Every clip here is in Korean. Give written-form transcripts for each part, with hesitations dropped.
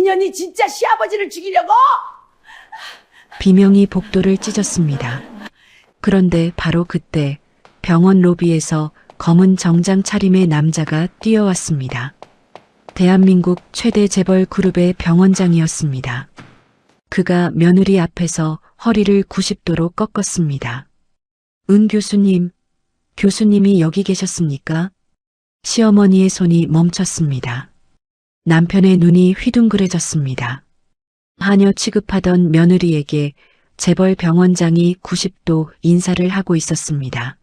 이년이 진짜 시아버지를 죽이려고? 비명이 복도를 찢었습니다. 그런데 바로 그때 병원 로비에서 검은 정장 차림의 남자가 뛰어왔습니다. 대한민국 최대 재벌 그룹의 병원장이었습니다. 그가 며느리 앞에서 허리를 90도로 꺾었습니다. 은 교수님, 교수님이 여기 계셨습니까? 시어머니의 손이 멈췄습니다. 남편의 눈이 휘둥그레졌습니다. 하녀 취급하던 며느리에게 재벌 병원장이 90도 인사를 하고 있었습니다.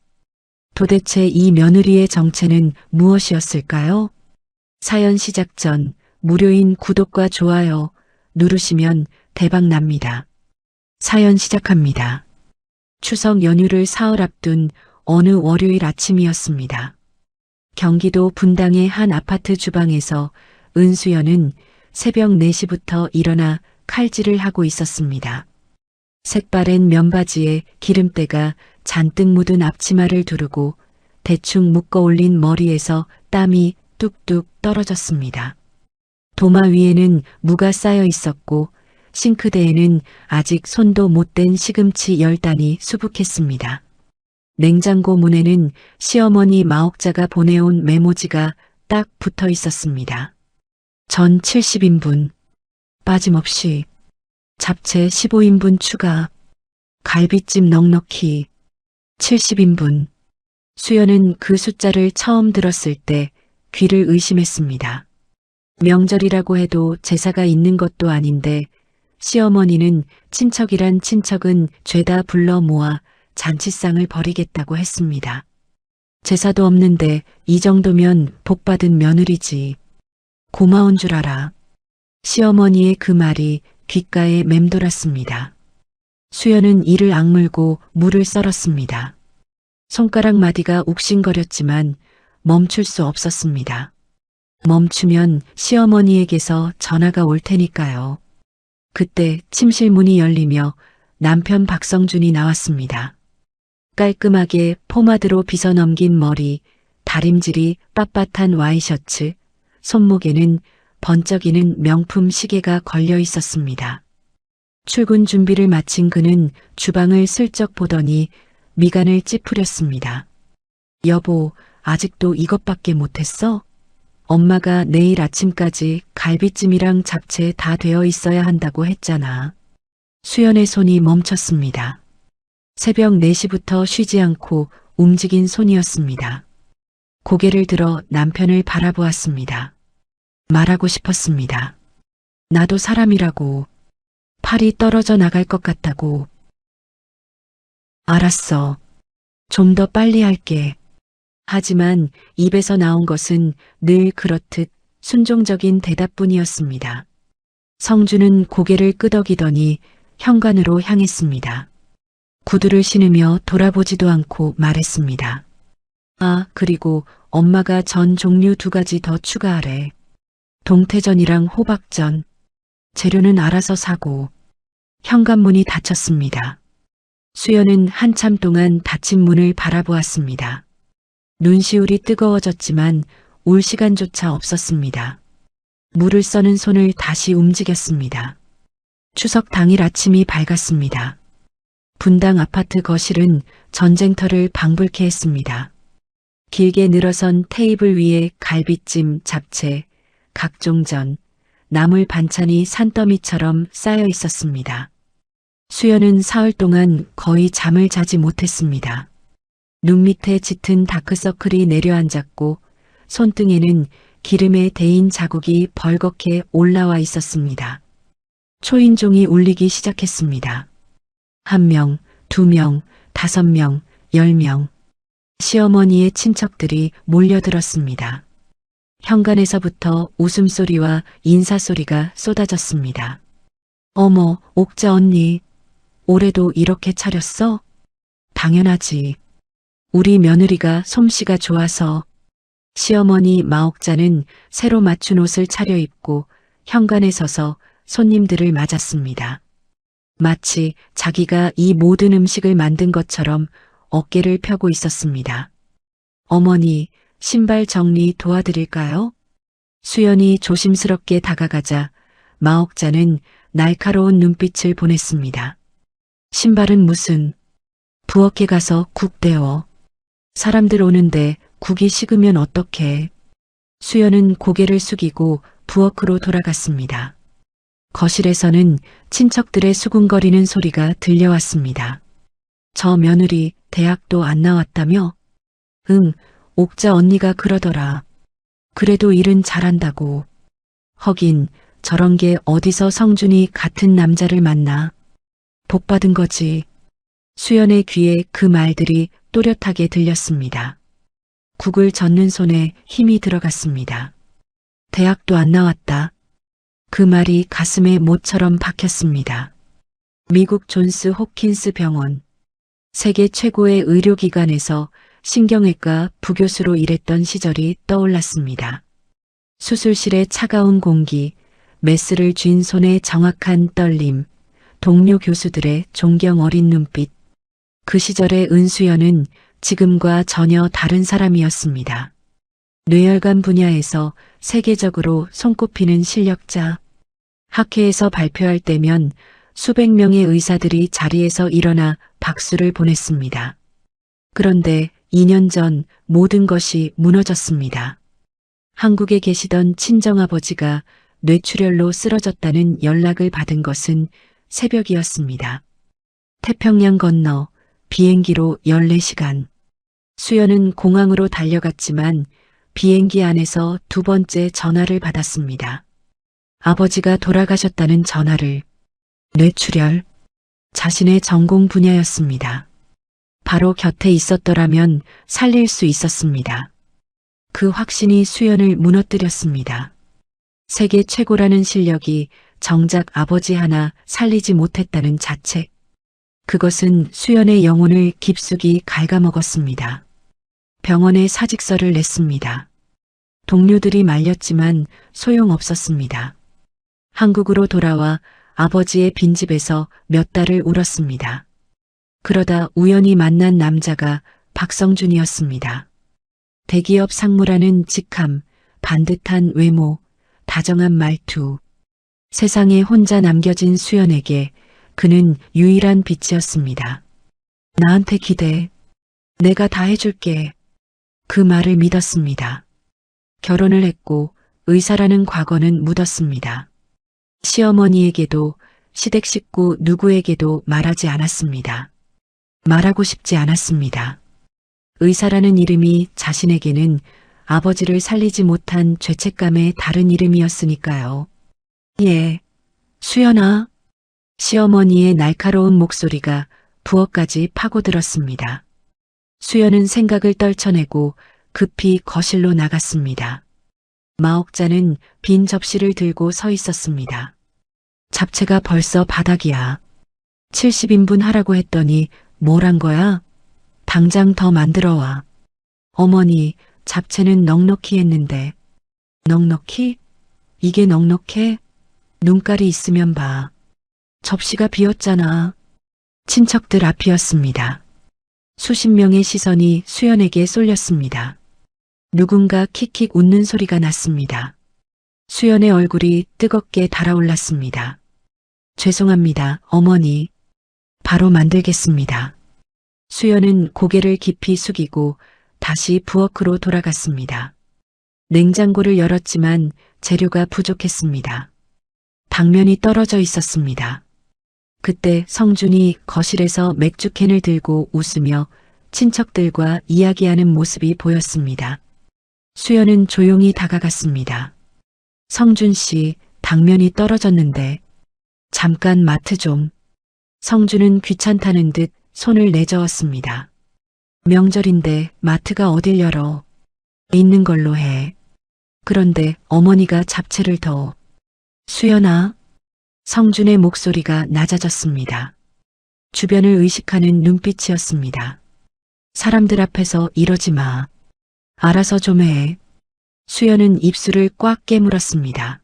도대체 이 며느리의 정체는 무엇이었을까요? 사연 시작 전 무료인 구독과 좋아요 누르시면 대박 납니다. 사연 시작합니다. 추석 연휴를 사흘 앞둔 어느 월요일 아침이었습니다. 경기도 분당의 한 아파트 주방에서 은수연은 새벽 4시부터 일어나 칼질을 하고 있었습니다. 색바랜 면바지에 기름때가 잔뜩 묻은 앞치마를 두르고 대충 묶어 올린 머리에서 땀이 뚝뚝 떨어졌습니다. 도마 위에는 무가 쌓여 있었고 싱크대에는 아직 손도 못 댄 시금치 10단이 수북했습니다. 냉장고 문에는 시어머니 마옥자가 보내온 메모지가 딱 붙어 있었습니다. 전 70인분, 빠짐없이, 잡채 15인분 추가, 갈비찜 넉넉히, 70인분. 수연은 그 숫자를 처음 들었을 때 귀를 의심했습니다. 명절이라고 해도 제사가 있는 것도 아닌데 시어머니는 친척이란 친척은 죄다 불러 모아 잔치상을 벌이겠다고 했습니다. 제사도 없는데 이 정도면 복받은 며느리지. 고마운 줄 알아. 시어머니의 그 말이 귓가에 맴돌았습니다. 수연은 이를 악물고 물을 썰었습니다. 손가락 마디가 욱신거렸지만 멈출 수 없었습니다. 멈추면 시어머니에게서 전화가 올 테니까요. 그때 침실 문이 열리며 남편 박성준이 나왔습니다. 깔끔하게 포마드로 빗어넘긴 머리, 다림질이 빳빳한 와이셔츠, 손목에는 번쩍이는 명품 시계가 걸려 있었습니다. 출근 준비를 마친 그는 주방을 슬쩍 보더니 미간을 찌푸렸습니다. 여보, 아직도 이것밖에 못했어? 엄마가 내일 아침까지 갈비찜이랑 잡채 다 되어 있어야 한다고 했잖아. 수연의 손이 멈췄습니다. 새벽 4시부터 쉬지 않고 움직인 손이었습니다. 고개를 들어 남편을 바라보았습니다. 말하고 싶었습니다. 나도 사람이라고. 팔이 떨어져 나갈 것 같다고. 알았어. 좀 더 빨리 할게. 하지만 입에서 나온 것은 늘 그렇듯 순종적인 대답뿐이었습니다. 성주는 고개를 끄덕이더니 현관으로 향했습니다. 구두를 신으며 돌아보지도 않고 말했습니다. 아, 그리고 엄마가 전 종류 2가지 더 추가하래. 동태전이랑 호박전. 재료는 알아서 사고. 현관문이 닫혔습니다. 수연은 한참 동안 닫힌 문을 바라보았습니다. 눈시울이 뜨거워졌지만 울 시간조차 없었습니다. 물을 써는 손을 다시 움직였습니다. 추석 당일 아침이 밝았습니다. 분당 아파트 거실은 전쟁터를 방불케 했습니다. 길게 늘어선 테이블 위에 갈비찜, 잡채, 각종 전, 나물 반찬이 산더미처럼 쌓여 있었습니다. 수연은 사흘 동안 거의 잠을 자지 못했습니다. 눈 밑에 짙은 다크서클이 내려앉았고 손등에는 기름에 데인 자국이 벌겋게 올라와 있었습니다. 초인종이 울리기 시작했습니다. 1명, 2명, 5명, 10명. 시어머니의 친척들이 몰려들었습니다. 현관에서부터 웃음소리와 인사소리가 쏟아졌습니다. 어머, 옥자 언니. 올해도 이렇게 차렸어? 당연하지. 우리 며느리가 솜씨가 좋아서. 시어머니 마옥자는 새로 맞춘 옷을 차려입고 현관에 서서 손님들을 맞았습니다. 마치 자기가 이 모든 음식을 만든 것처럼 어깨를 펴고 있었습니다. 어머니, 신발 정리 도와드릴까요? 수연이 조심스럽게 다가가자 마옥자는 날카로운 눈빛을 보냈습니다. 신발은 무슨, 부엌에 가서 국 데워. 사람들 오는데 국이 식으면 어떡해. 수연은 고개를 숙이고 부엌으로 돌아갔습니다. 거실에서는 친척들의 수군거리는 소리가 들려왔습니다. 저 며느리 대학도 안 나왔다며? 응, 옥자 언니가 그러더라. 그래도 일은 잘한다고. 허긴 저런 게 어디서 성준이 같은 남자를 만나. 복 받은 거지. 수연의 귀에 그 말들이 또렷하게 들렸습니다. 국을 젓는 손에 힘이 들어갔습니다. 대학도 안 나왔다. 그 말이 가슴에 못처럼 박혔습니다. 미국 존스 홉킨스 병원, 세계 최고의 의료기관에서 신경외과 부교수로 일했던 시절이 떠올랐습니다. 수술실의 차가운 공기, 메스를 쥔 손의 정확한 떨림, 동료 교수들의 존경 어린 눈빛. 그 시절의 은수연은 지금과 전혀 다른 사람이었습니다. 뇌혈관 분야에서 세계적으로 손꼽히는 실력자. 학회에서 발표할 때면 수백 명의 의사들이 자리에서 일어나 박수를 보냈습니다. 그런데 2년 전 모든 것이 무너졌습니다. 한국에 계시던 친정아버지가 뇌출혈로 쓰러졌다는 연락을 받은 것은 새벽이었습니다. 태평양 건너 비행기로 14시간. 수연은 공항으로 달려갔지만 비행기 안에서 두 번째 전화를 받았습니다. 아버지가 돌아가셨다는 전화를. 뇌출혈. 자신의 전공 분야였습니다. 바로 곁에 있었더라면 살릴 수 있었습니다. 그 확신이 수연을 무너뜨렸습니다. 세계 최고라는 실력이 정작 아버지 하나 살리지 못했다는 자책. 그것은 수연의 영혼을 깊숙이 갉아먹었습니다. 병원에 사직서를 냈습니다. 동료들이 말렸지만 소용없었습니다. 한국으로 돌아와 아버지의 빈집에서 몇 달을 울었습니다. 그러다 우연히 만난 남자가 박성준이었습니다. 대기업 상무라는 직함, 반듯한 외모, 다정한 말투. 세상에 혼자 남겨진 수연에게 그는 유일한 빛이었습니다. 나한테 기대. 내가 다 해줄게. 그 말을 믿었습니다. 결혼을 했고 의사라는 과거는 묻었습니다. 시어머니에게도 시댁 식구 누구에게도 말하지 않았습니다. 말하고 싶지 않았습니다. 의사라는 이름이 자신에게는 아버지를 살리지 못한 죄책감의 다른 이름이었으니까요. 예, 수연아. 시어머니의 날카로운 목소리가 부엌까지 파고들었습니다. 수연은 생각을 떨쳐내고 급히 거실로 나갔습니다. 마옥자는 빈 접시를 들고 서 있었습니다. 잡채가 벌써 바닥이야. 70인분 하라고 했더니 뭘 한 거야? 당장 더 만들어 와. 어머니, 잡채는 넉넉히 했는데. 넉넉히? 이게 넉넉해? 눈깔이 있으면 봐. 접시가 비었잖아. 친척들 앞이었습니다. 수십 명의 시선이 수연에게 쏠렸습니다. 누군가 킥킥 웃는 소리가 났습니다. 수연의 얼굴이 뜨겁게 달아올랐습니다. 죄송합니다, 어머니. 바로 만들겠습니다. 수연은 고개를 깊이 숙이고 다시 부엌으로 돌아갔습니다. 냉장고를 열었지만 재료가 부족했습니다. 당면이 떨어져 있었습니다. 그때 성준이 거실에서 맥주캔을 들고 웃으며 친척들과 이야기하는 모습이 보였습니다. 수연은 조용히 다가갔습니다. 성준 씨, 당면이 떨어졌는데. 잠깐 마트 좀. 성준은 귀찮다는 듯 손을 내저었습니다. 명절인데 마트가 어딜 열어. 있는 걸로 해. 그런데 어머니가 잡채를 더. 수연아. 성준의 목소리가 낮아졌습니다. 주변을 의식하는 눈빛이었습니다. 사람들 앞에서 이러지 마. 알아서 좀 해. 수연은 입술을 꽉 깨물었습니다.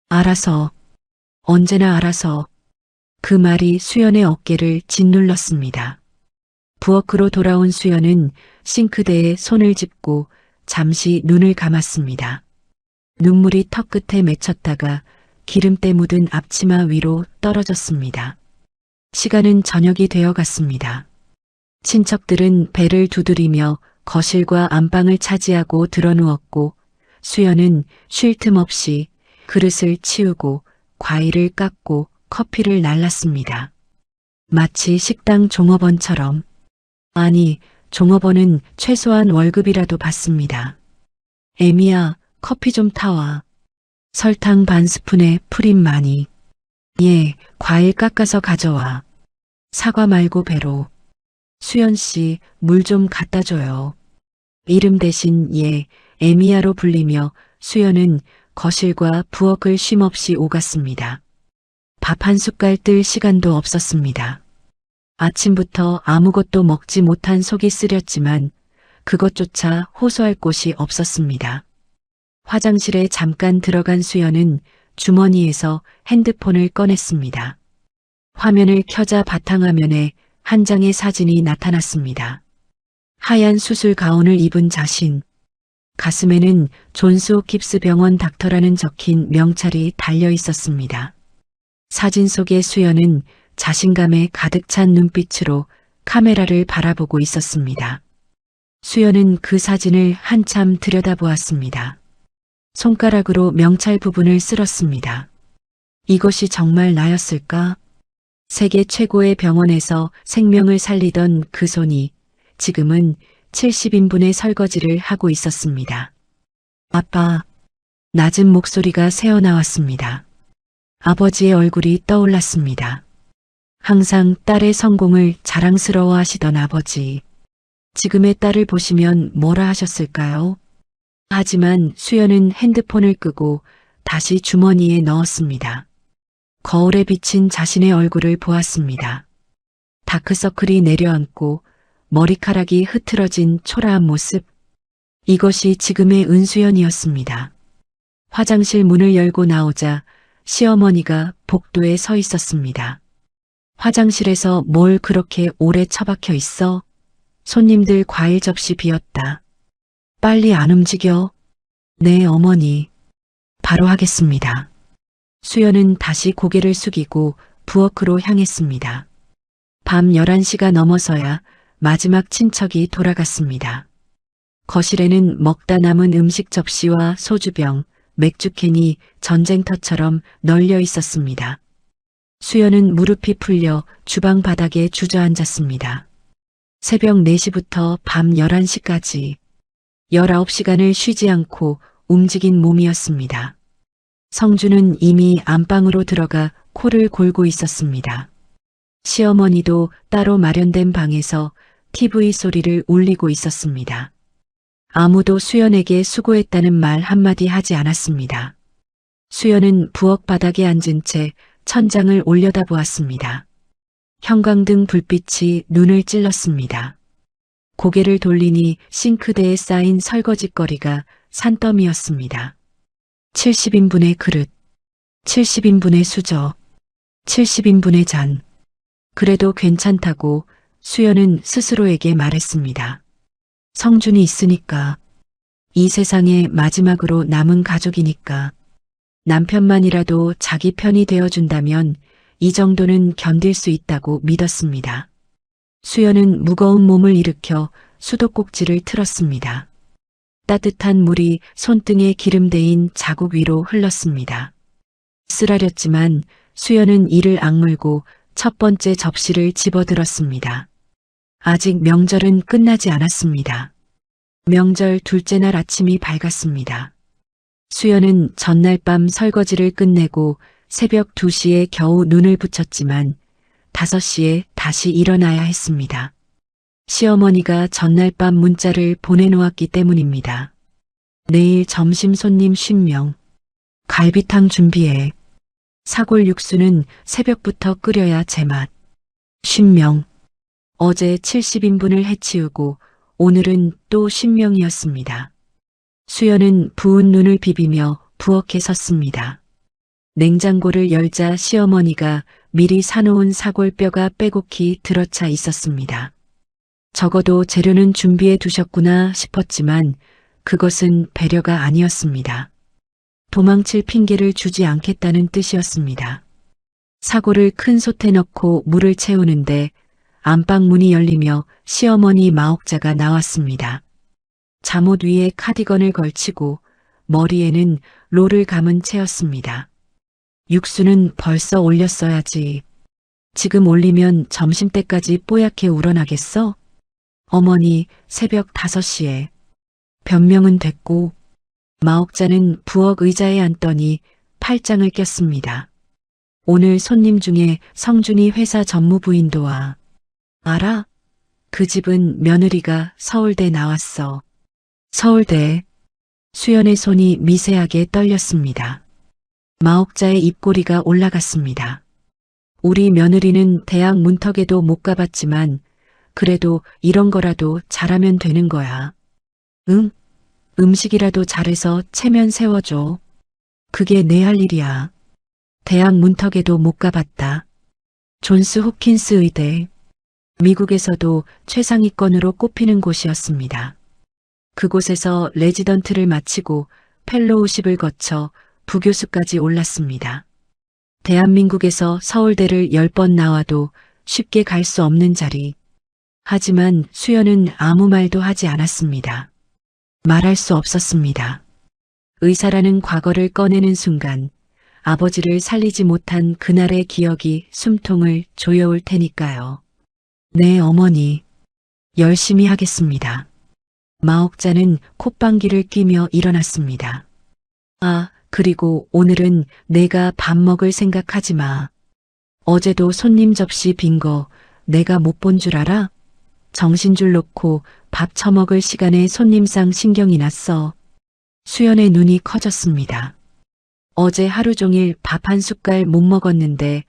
알아서. 언제나 알아서. 그 말이 수연의 어깨를 짓눌렀습니다. 부엌으로 돌아온 수연은 싱크대에 손을 짚고 잠시 눈을 감았습니다. 눈물이 턱끝에 맺혔다가 기름때 묻은 앞치마 위로 떨어졌습니다. 시간은 저녁이 되어 갔습니다. 친척들은 배를 두드리며 거실과 안방을 차지하고 드러누웠고 수연은 쉴 틈 없이 그릇을 치우고 과일을 깎고 커피를 날랐습니다. 마치 식당 종업원처럼. 아니, 종업원은 최소한 월급이라도 받습니다. 애미야, 커피 좀 타와. 설탕 반 스푼에 프림 많이. 예, 과일 깎아서 가져와. 사과 말고 배로. 수연 씨, 물 좀 갖다 줘요. 이름 대신 예, 에미야로 불리며 수연은 거실과 부엌을 쉼없이 오갔습니다. 밥 한 숟갈 뜰 시간도 없었습니다. 아침부터 아무것도 먹지 못한 속이 쓰렸지만 그것조차 호소할 곳이 없었습니다. 화장실에 잠깐 들어간 수연은 주머니에서 핸드폰을 꺼냈습니다. 화면을 켜자 바탕화면에 한 장의 사진이 나타났습니다. 하얀 수술 가운을 입은 자신. 가슴에는 존스 홉킨스 병원 닥터라는 적힌 명찰이 달려 있었습니다. 사진 속의 수연은 자신감에 가득 찬 눈빛으로 카메라를 바라보고 있었습니다. 수연은 그 사진을 한참 들여다보았습니다. 손가락으로 명찰 부분을 쓸었습니다. 이것이 정말 나였을까? 세계 최고의 병원에서 생명을 살리던 그 손이 지금은 70인분의 설거지를 하고 있었습니다. 아빠, 낮은 목소리가 새어나왔습니다. 아버지의 얼굴이 떠올랐습니다. 항상 딸의 성공을 자랑스러워 하시던 아버지. 지금의 딸을 보시면 뭐라 하셨을까요? 하지만 수연은 핸드폰을 끄고 다시 주머니에 넣었습니다. 거울에 비친 자신의 얼굴을 보았습니다. 다크서클이 내려앉고 머리카락이 흐트러진 초라한 모습. 이것이 지금의 은수연이었습니다. 화장실 문을 열고 나오자 시어머니가 복도에 서 있었습니다. 화장실에서 뭘 그렇게 오래 처박혀 있어? 손님들 과일 접시 비었다. 빨리 안 움직여. 네, 어머니. 바로 하겠습니다. 수연은 다시 고개를 숙이고 부엌으로 향했습니다. 밤 11시가 넘어서야 마지막 친척이 돌아갔습니다. 거실에는 먹다 남은 음식 접시와 소주병, 맥주캔이 전쟁터처럼 널려 있었습니다. 수연은 무릎이 풀려 주방 바닥에 주저앉았습니다. 새벽 4시부터 밤 11시까지 19시간을 쉬지 않고 움직인 몸이었습니다. 성주는 이미 안방으로 들어가 코를 골고 있었습니다. 시어머니도 따로 마련된 방에서 TV 소리를 울리고 있었습니다. 아무도 수연에게 수고했다는 말 한마디 하지 않았습니다. 수연은 부엌 바닥에 앉은 채 천장을 올려다보았습니다. 형광등 불빛이 눈을 찔렀습니다. 고개를 돌리니 싱크대에 쌓인 설거지거리가 산더미였습니다. 70인분의 그릇, 70인분의 수저, 70인분의 잔. 그래도 괜찮다고 수연은 스스로에게 말했습니다. 성준이 있으니까, 이 세상에 마지막으로 남은 가족이니까, 남편만이라도 자기 편이 되어준다면 이 정도는 견딜 수 있다고 믿었습니다. 수연은 무거운 몸을 일으켜 수도꼭지를 틀었습니다. 따뜻한 물이 손등에 기름대인 자국 위로 흘렀습니다. 쓰라렸지만 수연은 이를 악물고 첫 번째 접시를 집어들었습니다. 아직 명절은 끝나지 않았습니다. 명절 둘째 날 아침이 밝았습니다. 수연은 전날 밤 설거지를 끝내고 새벽 2시에 겨우 눈을 붙였지만 5시에 다시 일어나야 했습니다. 시어머니가 전날 밤 문자를 보내놓았기 때문입니다. 내일 점심 손님 50명. 갈비탕 준비해. 사골 육수는 새벽부터 끓여야 제맛. 50명. 어제 70인분을 해치우고 오늘은 또 10명이었습니다. 수연은 부은 눈을 비비며 부엌에 섰습니다. 냉장고를 열자 시어머니가 미리 사놓은 사골뼈가 빼곡히 들어차 있었습니다. 적어도 재료는 준비해 두셨구나 싶었지만 그것은 배려가 아니었습니다. 도망칠 핑계를 주지 않겠다는 뜻이었습니다. 사고를 큰 솥에 넣고 물을 채우는데 안방 문이 열리며 시어머니 마옥자가 나왔습니다. 잠옷 위에 카디건을 걸치고 머리에는 롤을 감은 채였습니다. 육수는 벌써 올렸어야지. 지금 올리면 점심때까지 뽀얗게 우러나겠어? 어머니, 새벽 5시에. 변명은 됐고 마옥자는 부엌 의자에 앉더니 팔짱을 꼈습니다. 오늘 손님 중에 성준이 회사 전무부인도 와. 알아? 그 집은 며느리가 서울대 나왔어. 서울대. 수연의 손이 미세하게 떨렸습니다. 마옥자의 입꼬리가 올라갔습니다. 우리 며느리는 대학 문턱에도 못 가봤지만 그래도 이런 거라도 잘하면 되는 거야. 응? 음식이라도 잘해서 체면 세워줘. 그게 내 할 일이야. 대학 문턱에도 못 가봤다. 존스 홉킨스 의대. 미국에서도 최상위권으로 꼽히는 곳이었습니다. 그곳에서 레지던트를 마치고 펠로우십을 거쳐 부교수까지 올랐습니다. 대한민국에서 서울대를 10번 나와도 쉽게 갈 수 없는 자리. 하지만 수연은 아무 말도 하지 않았습니다. 말할 수 없었습니다. 의사라는 과거를 꺼내는 순간 아버지를 살리지 못한 그날의 기억이 숨통을 조여올 테니까요. 네, 어머니. 열심히 하겠습니다. 마옥자는 콧방귀를 뀌며 일어났습니다. 아, 그리고 오늘은 내가 밥 먹을 생각하지 마. 어제도 손님 접시 빈 거 내가 못 본 줄 알아? 정신줄 놓고 밥 처먹을 시간에 손님상 신경이 났어. 수연의 눈이 커졌습니다. 어제 하루 종일 밥 한 숟갈 못 먹었는데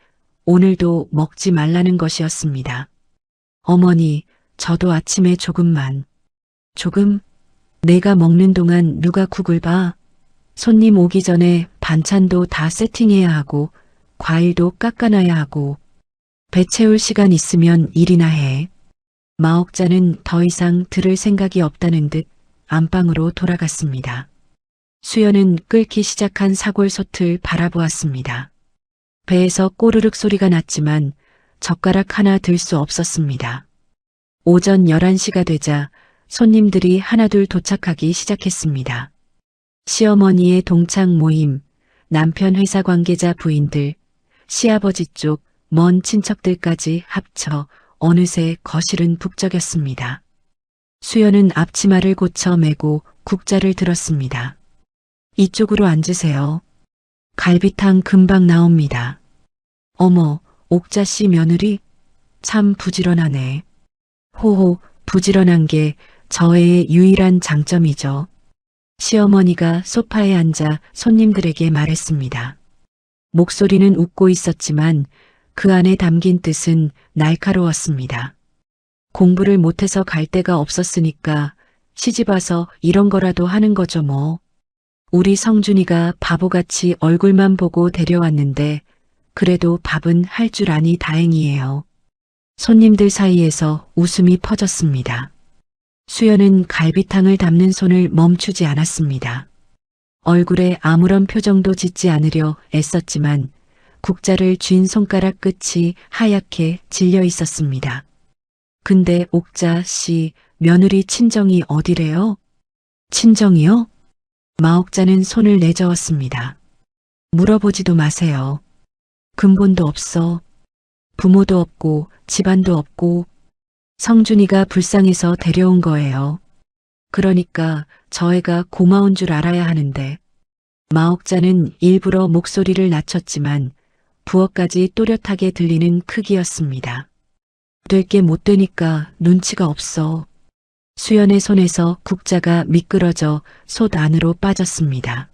오늘도 먹지 말라는 것이었습니다. 어머니, 저도 아침에 조금만. 조금? 내가 먹는 동안 누가 국을 봐? 손님 오기 전에 반찬도 다 세팅해야 하고 과일도 깎아놔야 하고 배 채울 시간 있으면 일이나 해. 마옥자는 더 이상 들을 생각이 없다는 듯 안방으로 돌아갔습니다. 수연은 끓기 시작한 사골솥을 바라보았습니다. 배에서 꼬르륵 소리가 났지만 젓가락 하나 들 수 없었습니다. 오전 11시가 되자 손님들이 하나둘 도착하기 시작했습니다. 시어머니의 동창 모임, 남편 회사 관계자 부인들, 시아버지 쪽 먼 친척들까지 합쳐 어느새 거실은 북적였습니다. 수연은 앞치마를 고쳐 매고 국자를 들었습니다. 이쪽으로 앉으세요. 갈비탕 금방 나옵니다. 어머, 옥자씨 며느리? 참 부지런하네. 호호, 부지런한 게 저의 유일한 장점이죠. 시어머니가 소파에 앉아 손님들에게 말했습니다. 목소리는 웃고 있었지만 그 안에 담긴 뜻은 날카로웠습니다. 공부를 못해서 갈 데가 없었으니까 시집와서 이런 거라도 하는 거죠 뭐. 우리 성준이가 바보같이 얼굴만 보고 데려왔는데 그래도 밥은 할 줄 아니 다행이에요. 손님들 사이에서 웃음이 퍼졌습니다. 수연은 갈비탕을 담는 손을 멈추지 않았습니다. 얼굴에 아무런 표정도 짓지 않으려 애썼지만 국자를 쥔 손가락 끝이 하얗게 질려 있었습니다. 근데 옥자 씨 며느리 친정이 어디래요? 친정이요? 마옥자는 손을 내저었습니다. 물어보지도 마세요. 근본도 없어. 부모도 없고 집안도 없고 성준이가 불쌍해서 데려온 거예요. 그러니까 저 애가 고마운 줄 알아야 하는데. 마옥자는 일부러 목소리를 낮췄지만 부엌까지 또렷하게 들리는 크기였습니다. 될 게 못 되니까 눈치가 없어. 수연의 손에서 국자가 미끄러져 솥 안으로 빠졌습니다.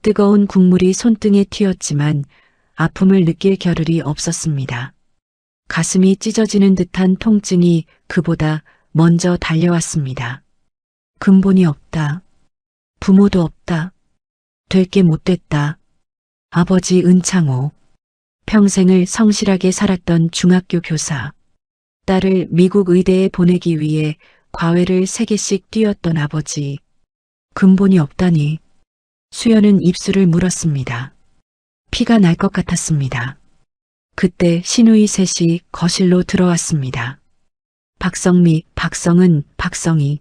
뜨거운 국물이 손등에 튀었지만 아픔을 느낄 겨를이 없었습니다. 가슴이 찢어지는 듯한 통증이 그보다 먼저 달려왔습니다. 근본이 없다. 부모도 없다. 될 게 못 됐다. 아버지 은창호. 평생을 성실하게 살았던 중학교 교사. 딸을 미국 의대에 보내기 위해 과외를 3개씩 뛰었던 아버지. 근본이 없다니. 수연은 입술을 물었습니다. 피가 날 것 같았습니다. 그때 신우이 셋이 거실로 들어왔습니다. 박성미, 박성은, 박성희.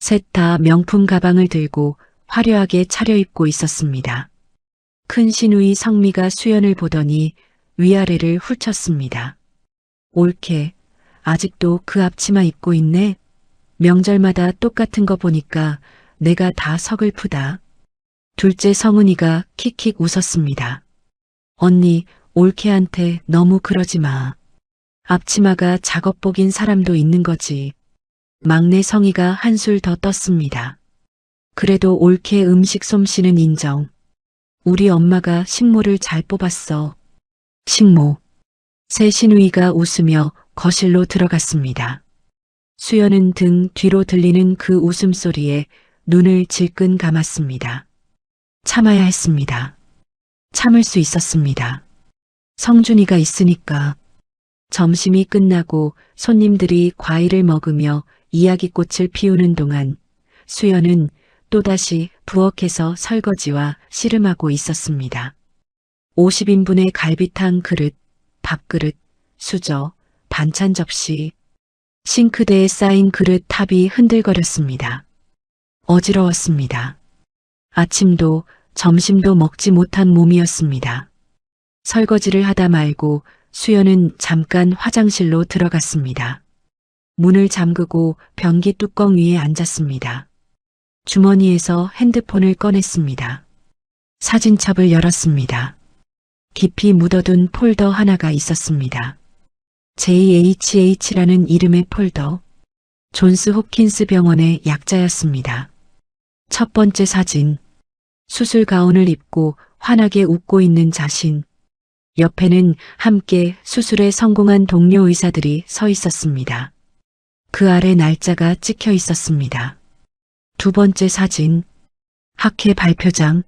셋 다 명품 가방을 들고 화려하게 차려입고 있었습니다. 큰 신우이 성미가 수연을 보더니 위아래를 훑쳤습니다. 옳게, 아직도 그 앞치마 입고 있네? 명절마다 똑같은 거 보니까 내가 다 서글프다. 둘째 성은이가 킥킥 웃었습니다. 언니, 올케한테 너무 그러지 마. 앞치마가 작업복인 사람도 있는 거지. 막내 성희가 한술 더 떴습니다. 그래도 올케 음식 솜씨는 인정. 우리 엄마가 식모를 잘 뽑았어. 식모. 새 신우이가 웃으며 거실로 들어갔습니다. 수연은 등 뒤로 들리는 그 웃음소리에 눈을 질끈 감았습니다. 참아야 했습니다. 참을 수 있었습니다. 성준이가 있으니까. 점심이 끝나고 손님들이 과일을 먹으며 이야기꽃을 피우는 동안 수연은 또다시 부엌에서 설거지와 씨름하고 있었습니다. 50인분의 갈비탕 그릇, 밥그릇, 수저, 반찬 접시, 싱크대에 쌓인 그릇 탑이 흔들거렸습니다. 어지러웠습니다. 아침도 점심도 먹지 못한 몸이었습니다. 설거지를 하다 말고 수연은 잠깐 화장실로 들어갔습니다. 문을 잠그고 변기 뚜껑 위에 앉았습니다. 주머니에서 핸드폰을 꺼냈습니다. 사진첩을 열었습니다. 깊이 묻어둔 폴더 하나가 있었습니다. JHH라는 이름의 폴더. 존스 홉킨스 병원의 약자였습니다. 첫 번째 사진. 수술 가운을 입고 환하게 웃고 있는 자신. 옆에는 함께 수술에 성공한 동료 의사들이 서 있었습니다. 그 아래 날짜가 찍혀 있었습니다. 두 번째 사진. 학회 발표장.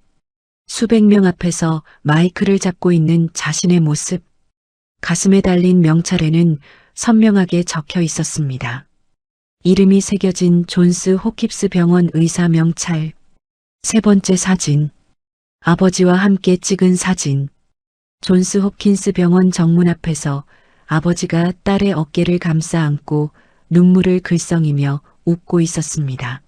수백 명 앞에서 마이크를 잡고 있는 자신의 모습. 가슴에 달린 명찰에는 선명하게 적혀 있었습니다. 이름이 새겨진 존스 홉킨스 병원 의사 명찰. 세 번째 사진. 아버지와 함께 찍은 사진. 존스 홉킨스 병원 정문 앞에서 아버지가 딸의 어깨를 감싸 안고 눈물을 글썽이며 웃고 있었습니다.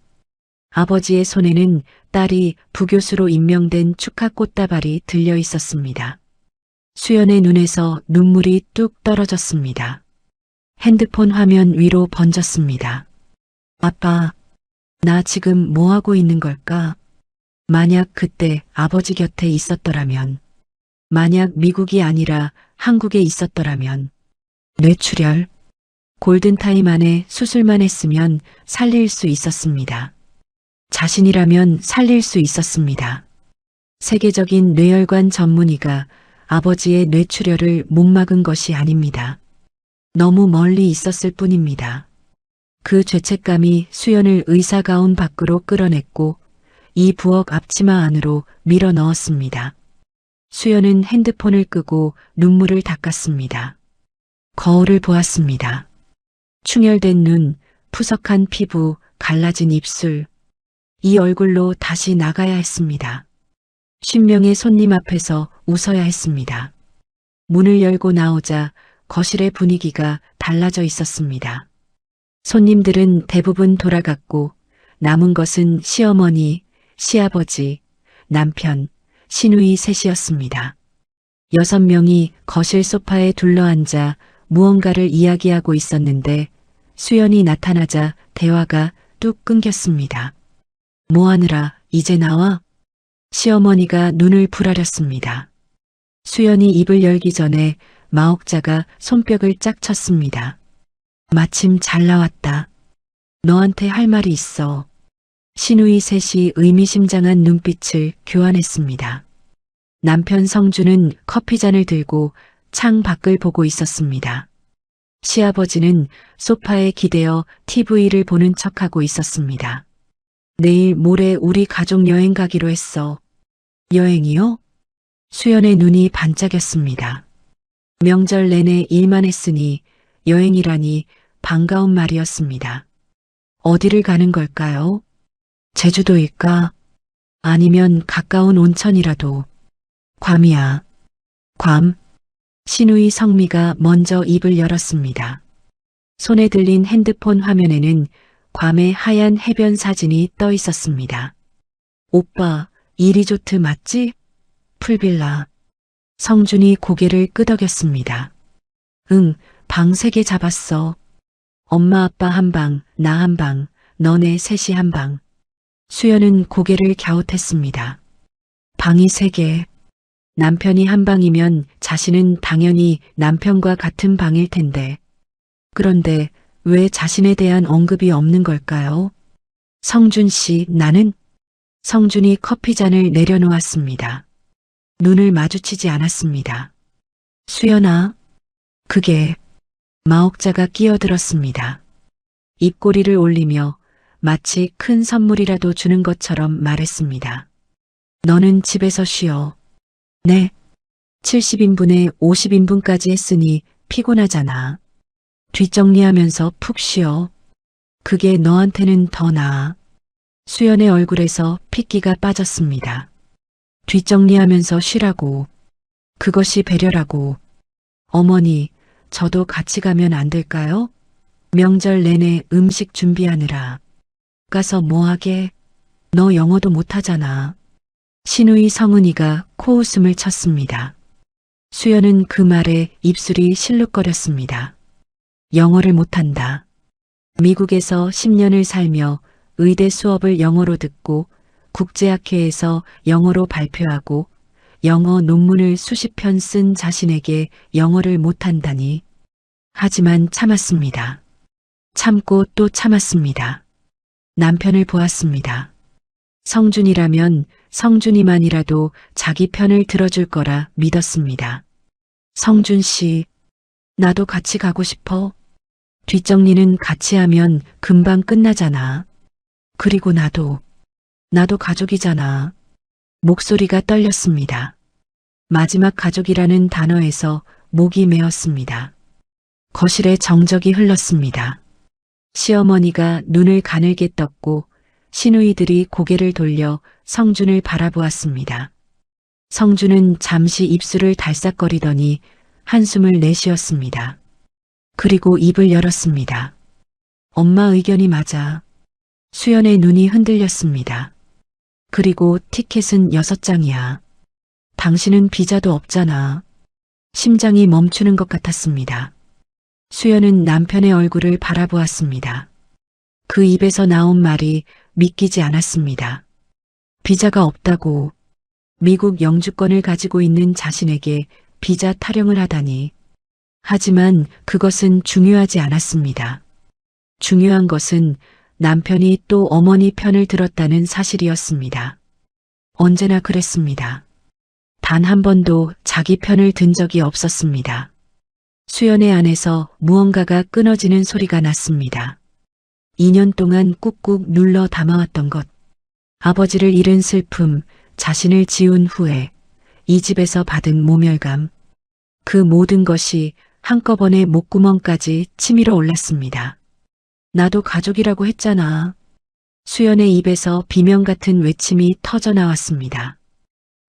아버지의 손에는 딸이 부교수로 임명된 축하 꽃다발이 들려 있었습니다. 수연의 눈에서 눈물이 뚝 떨어졌습니다. 핸드폰 화면 위로 번졌습니다. 아빠, 나 지금 뭐 하고 있는 걸까? 만약 그때 아버지 곁에 있었더라면, 만약 미국이 아니라 한국에 있었더라면, 뇌출혈, 골든타임 안에 수술만 했으면 살릴 수 있었습니다. 자신이라면 살릴 수 있었습니다. 세계적인 뇌혈관 전문의가 아버지의 뇌출혈을 못 막은 것이 아닙니다. 너무 멀리 있었을 뿐입니다. 그 죄책감이 수연을 의사 가운 밖으로 끌어냈고 이 부엌 앞치마 안으로 밀어 넣었습니다. 수연은 핸드폰을 끄고 눈물을 닦았습니다. 거울을 보았습니다. 충혈된 눈, 푸석한 피부, 갈라진 입술. 이 얼굴로 다시 나가야 했습니다. 50명의 손님 앞에서 웃어야 했습니다. 문을 열고 나오자 거실의 분위기가 달라져 있었습니다. 손님들은 대부분 돌아갔고 남은 것은 시어머니, 시아버지, 남편, 신우이 셋이었습니다. 6명이 거실 소파에 둘러앉아 무언가를 이야기하고 있었는데 수연이 나타나자 대화가 뚝 끊겼습니다. 뭐 하느라 이제 나와? 시어머니가 눈을 부라렸습니다. 수연이 입을 열기 전에 마옥자가 손뼉을 짝 쳤습니다. 마침 잘 나왔다. 너한테 할 말이 있어. 신우이 셋이 의미심장한 눈빛을 교환했습니다. 남편 성주는 커피잔을 들고 창 밖을 보고 있었습니다. 시아버지는 소파에 기대어 TV를 보는 척하고 있었습니다. 내일 모레 우리 가족 여행 가기로 했어. 여행이요? 수연의 눈이 반짝였습니다. 명절 내내 일만 했으니 여행이라니 반가운 말이었습니다. 어디를 가는 걸까요? 제주도일까? 아니면 가까운 온천이라도. 괌이야. 괌. 신우이 성미가 먼저 입을 열었습니다. 손에 들린 핸드폰 화면에는 괌의 하얀 해변 사진이 떠 있었습니다. 오빠, 이 리조트 맞지? 풀빌라. 성준이 고개를 끄덕였습니다. 응, 방 3개 잡았어. 엄마 아빠 한 방, 나 한 방, 너네 셋이 한 방. 수연은 고개를 갸웃했습니다. 방이 3개. 남편이 한 방이면 자신은 당연히 남편과 같은 방일 텐데. 그런데 왜 자신에 대한 언급이 없는 걸까요? 성준 씨, 나는? 성준이 커피잔을 내려놓았습니다. 눈을 마주치지 않았습니다. 수연아, 그게. 마옥자가 끼어들었습니다. 입꼬리를 올리며 마치 큰 선물이라도 주는 것처럼 말했습니다. 너는 집에서 쉬어. 네. 70인분에 50인분까지 했으니 피곤하잖아. 뒷정리하면서 푹 쉬어. 그게 너한테는 더 나아. 수연의 얼굴에서 핏기가 빠졌습니다. 뒷정리하면서 쉬라고. 그것이 배려라고. 어머니, 저도 같이 가면 안 될까요? 명절 내내 음식 준비하느라. 가서 뭐하게? 너 영어도 못하잖아. 신우이 성은이가 코웃음을 쳤습니다. 수연은 그 말에 입술이 실룩거렸습니다. 영어를 못한다. 미국에서 10년을 살며 의대 수업을 영어로 듣고 국제학회에서 영어로 발표하고 영어 논문을 수십 편 쓴 자신에게 영어를 못한다니. 하지만 참았습니다. 참고 또 참았습니다. 남편을 보았습니다. 성준이라면 성준이만이라도 자기 편을 들어줄 거라 믿었습니다. 성준 씨, 나도 같이 가고 싶어. 뒷정리는 같이 하면 금방 끝나잖아. 그리고 나도 가족이잖아. 목소리가 떨렸습니다. 마지막 가족이라는 단어에서 목이 메었습니다. 거실에 정적이 흘렀습니다. 시어머니가 눈을 가늘게 떴고 시누이들이 고개를 돌려 성준을 바라보았습니다. 성준은 잠시 입술을 달싹거리더니 한숨을 내쉬었습니다. 그리고 입을 열었습니다. 엄마 의견이 맞아. 수연의 눈이 흔들렸습니다. 그리고 티켓은 6장이야. 당신은 비자도 없잖아. 심장이 멈추는 것 같았습니다. 수연은 남편의 얼굴을 바라보았습니다. 그 입에서 나온 말이 믿기지 않았습니다. 비자가 없다고. 미국 영주권을 가지고 있는 자신에게 비자 타령을 하다니. 하지만 그것은 중요하지 않았습니다. 중요한 것은 남편이 또 어머니 편을 들었다는 사실이었습니다. 언제나 그랬습니다. 단 한 번도 자기 편을 든 적이 없었습니다. 수연의 안에서 무언가가 끊어지는 소리가 났습니다. 2년 동안 꾹꾹 눌러 담아왔던 것. 아버지를 잃은 슬픔, 자신을 지운 후에 이 집에서 받은 모멸감. 그 모든 것이 한꺼번에 목구멍까지 치밀어 올랐습니다. 나도 가족이라고 했잖아. 수연의 입에서 비명 같은 외침이 터져 나왔습니다.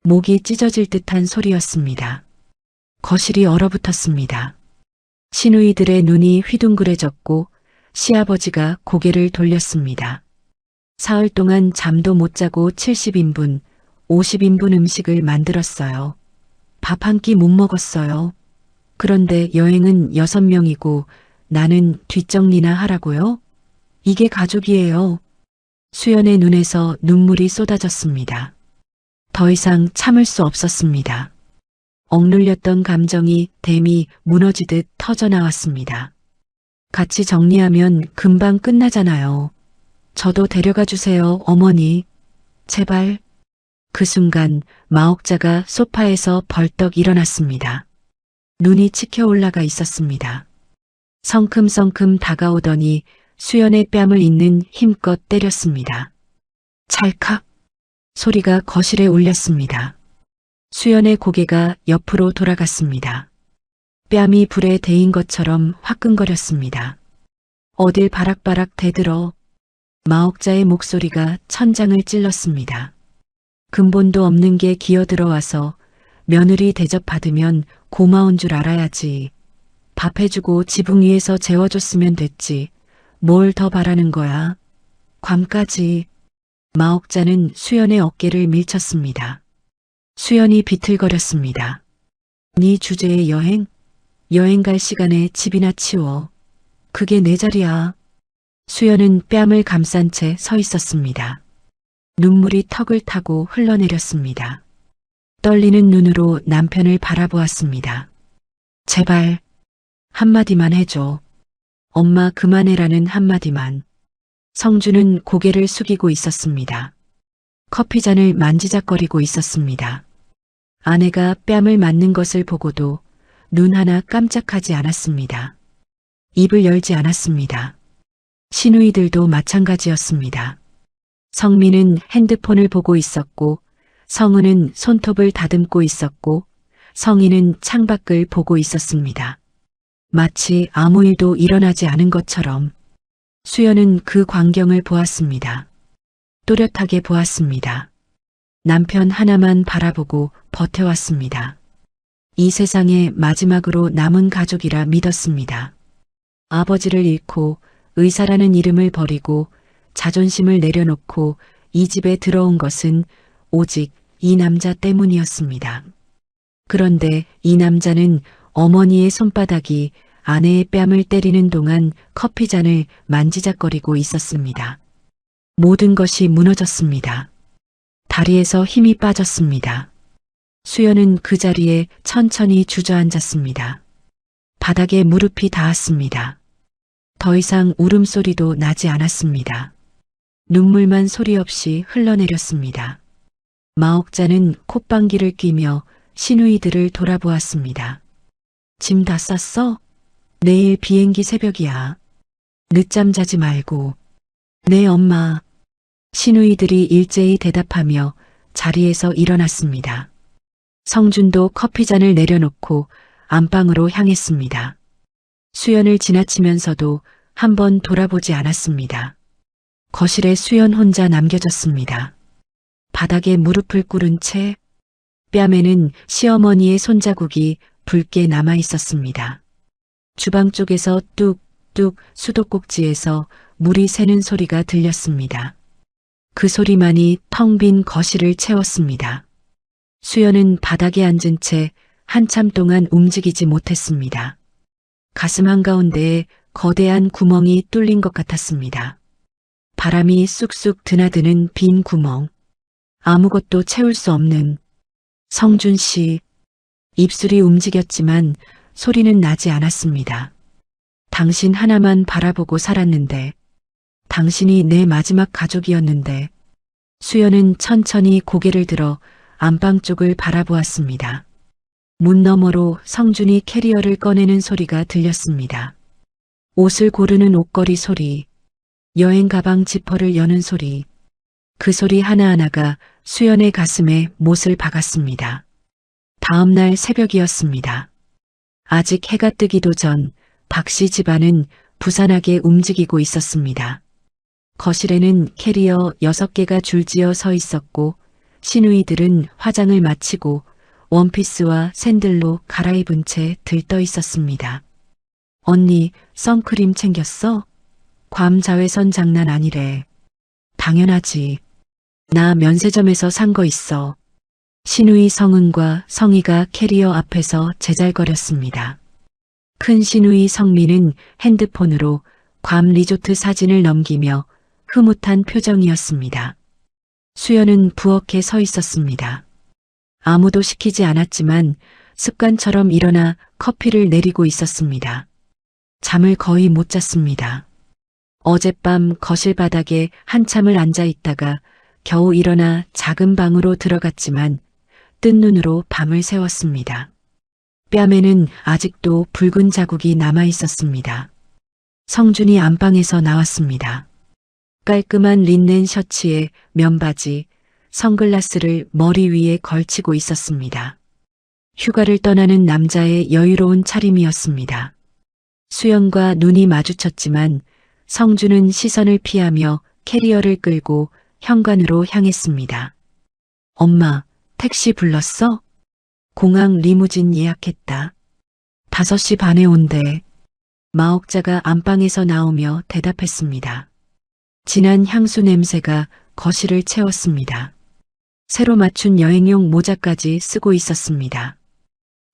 목이 찢어질 듯한 소리였습니다. 거실이 얼어붙었습니다. 시누이들의 눈이 휘둥그레졌고 시아버지가 고개를 돌렸습니다. 사흘 동안 잠도 못 자고 70인분, 50인분 음식을 만들었어요. 밥 한 끼 못 먹었어요. 그런데 여행은 6명이고 나는 뒷정리나 하라고요? 이게 가족이에요. 수연의 눈에서 눈물이 쏟아졌습니다. 더 이상 참을 수 없었습니다. 억눌렸던 감정이 댐이 무너지듯 터져나왔습니다. 같이 정리하면 금방 끝나잖아요. 저도 데려가 주세요, 어머니. 제발. 그 순간 마옥자가 소파에서 벌떡 일어났습니다. 눈이 치켜 올라가 있었습니다. 성큼성큼 다가오더니 수연의 뺨을 잇는 힘껏 때렸습니다. 찰칵 소리가 거실에 울렸습니다. 수연의 고개가 옆으로 돌아갔습니다. 뺨이 불에 데인 것처럼 화끈거렸습니다. 어딜 바락바락 대들어. 마옥자의 목소리가 천장을 찔렀습니다. 근본도 없는 게 기어들어와서 며느리 대접받으면 고마운 줄 알아야지. 밥 해주고 지붕 위에서 재워줬으면 됐지. 뭘 더 바라는 거야? 괌까지. 마옥자는 수연의 어깨를 밀쳤습니다. 수연이 비틀거렸습니다. 네 주제의 여행? 여행 갈 시간에 집이나 치워. 그게 내 자리야. 수연은 뺨을 감싼 채 서 있었습니다. 눈물이 턱을 타고 흘러내렸습니다. 떨리는 눈으로 남편을 바라보았습니다. 제발 한마디만 해줘. 엄마 그만해라는 한마디만. 성주는 고개를 숙이고 있었습니다. 커피잔을 만지작거리고 있었습니다. 아내가 뺨을 맞는 것을 보고도 눈 하나 깜짝하지 않았습니다. 입을 열지 않았습니다. 시누이들도 마찬가지였습니다. 성민은 핸드폰을 보고 있었고 성은은 손톱을 다듬고 있었고 성희는 창밖을 보고 있었습니다. 마치 아무 일도 일어나지 않은 것처럼 수연은 그 광경을 보았습니다. 또렷하게 보았습니다. 남편 하나만 바라보고 버텨왔습니다. 이 세상에 마지막으로 남은 가족이라 믿었습니다. 아버지를 잃고 의사라는 이름을 버리고 자존심을 내려놓고 이 집에 들어온 것은 오직 이 남자 때문이었습니다. 그런데 이 남자는 어머니의 손바닥이 아내의 뺨을 때리는 동안 커피잔을 만지작거리고 있었습니다. 모든 것이 무너졌습니다. 다리에서 힘이 빠졌습니다. 수연은 그 자리에 천천히 주저앉았습니다. 바닥에 무릎이 닿았습니다. 더 이상 울음소리도 나지 않았습니다. 눈물만 소리 없이 흘러내렸습니다. 마옥자는 콧방귀를 뀌며 시누이들을 돌아보았습니다. 짐 다 쌌어? 내일 비행기 새벽이야. 늦잠 자지 말고. 네 엄마. 시누이들이 일제히 대답하며 자리에서 일어났습니다. 성준도 커피잔을 내려놓고 안방으로 향했습니다. 수연을 지나치면서도 한번 돌아보지 않았습니다. 거실에 수연 혼자 남겨졌습니다. 바닥에 무릎을 꿇은 채 뺨에는 시어머니의 손자국이 붉게 남아 있었습니다. 주방 쪽에서 뚝뚝 수도꼭지에서 물이 새는 소리가 들렸습니다. 그 소리만이 텅 빈 거실을 채웠습니다. 수연은 바닥에 앉은 채 한참 동안 움직이지 못했습니다. 가슴 한가운데에 거대한 구멍이 뚫린 것 같았습니다. 바람이 쑥쑥 드나드는 빈 구멍. 아무것도 채울 수 없는. 성준 씨. 입술이 움직였지만 소리는 나지 않았습니다. 당신 하나만 바라보고 살았는데, 당신이 내 마지막 가족이었는데. 수연은 천천히 고개를 들어 안방 쪽을 바라보았습니다. 문 너머로 성준이 캐리어를 꺼내는 소리가 들렸습니다. 옷을 고르는 옷걸이 소리, 여행 가방 지퍼를 여는 소리, 그 소리 하나하나가 수연의 가슴에 못을 박았습니다. 다음 날 새벽이었습니다. 아직 해가 뜨기도 전 박씨 집안은 부산하게 움직이고 있었습니다. 거실에는 캐리어 6개가 줄지어 서 있었고 시누이들은 화장을 마치고 원피스와 샌들로 갈아입은 채 들떠 있었습니다. 언니, 선크림 챙겼어? 괌 자외선 장난 아니래. 당연하지. 나 면세점에서 산 거 있어. 시누이 성은과 성희가 캐리어 앞에서 제잘거렸습니다. 큰 시누이 성미는 핸드폰으로 괌 리조트 사진을 넘기며 흐뭇한 표정이었습니다. 수연은 부엌에 서 있었습니다. 아무도 시키지 않았지만 습관처럼 일어나 커피를 내리고 있었습니다. 잠을 거의 못 잤습니다. 어젯밤 거실 바닥에 한참을 앉아 있다가 겨우 일어나 작은 방으로 들어갔지만 뜬 눈으로 밤을 새웠습니다. 뺨에는 아직도 붉은 자국이 남아 있었습니다. 성준이 안방에서 나왔습니다. 깔끔한 린넨 셔츠에 면바지, 선글라스를 머리 위에 걸치고 있었습니다. 휴가를 떠나는 남자의 여유로운 차림이었습니다. 수연과 눈이 마주쳤지만 성준은 시선을 피하며 캐리어를 끌고 현관으로 향했습니다. 엄마, 택시 불렀어? 공항 리무진 예약했다. 5시 반에 온대. 마옥자가 안방에서 나오며 대답했습니다. 진한 향수 냄새가 거실을 채웠습니다. 새로 맞춘 여행용 모자까지 쓰고 있었습니다.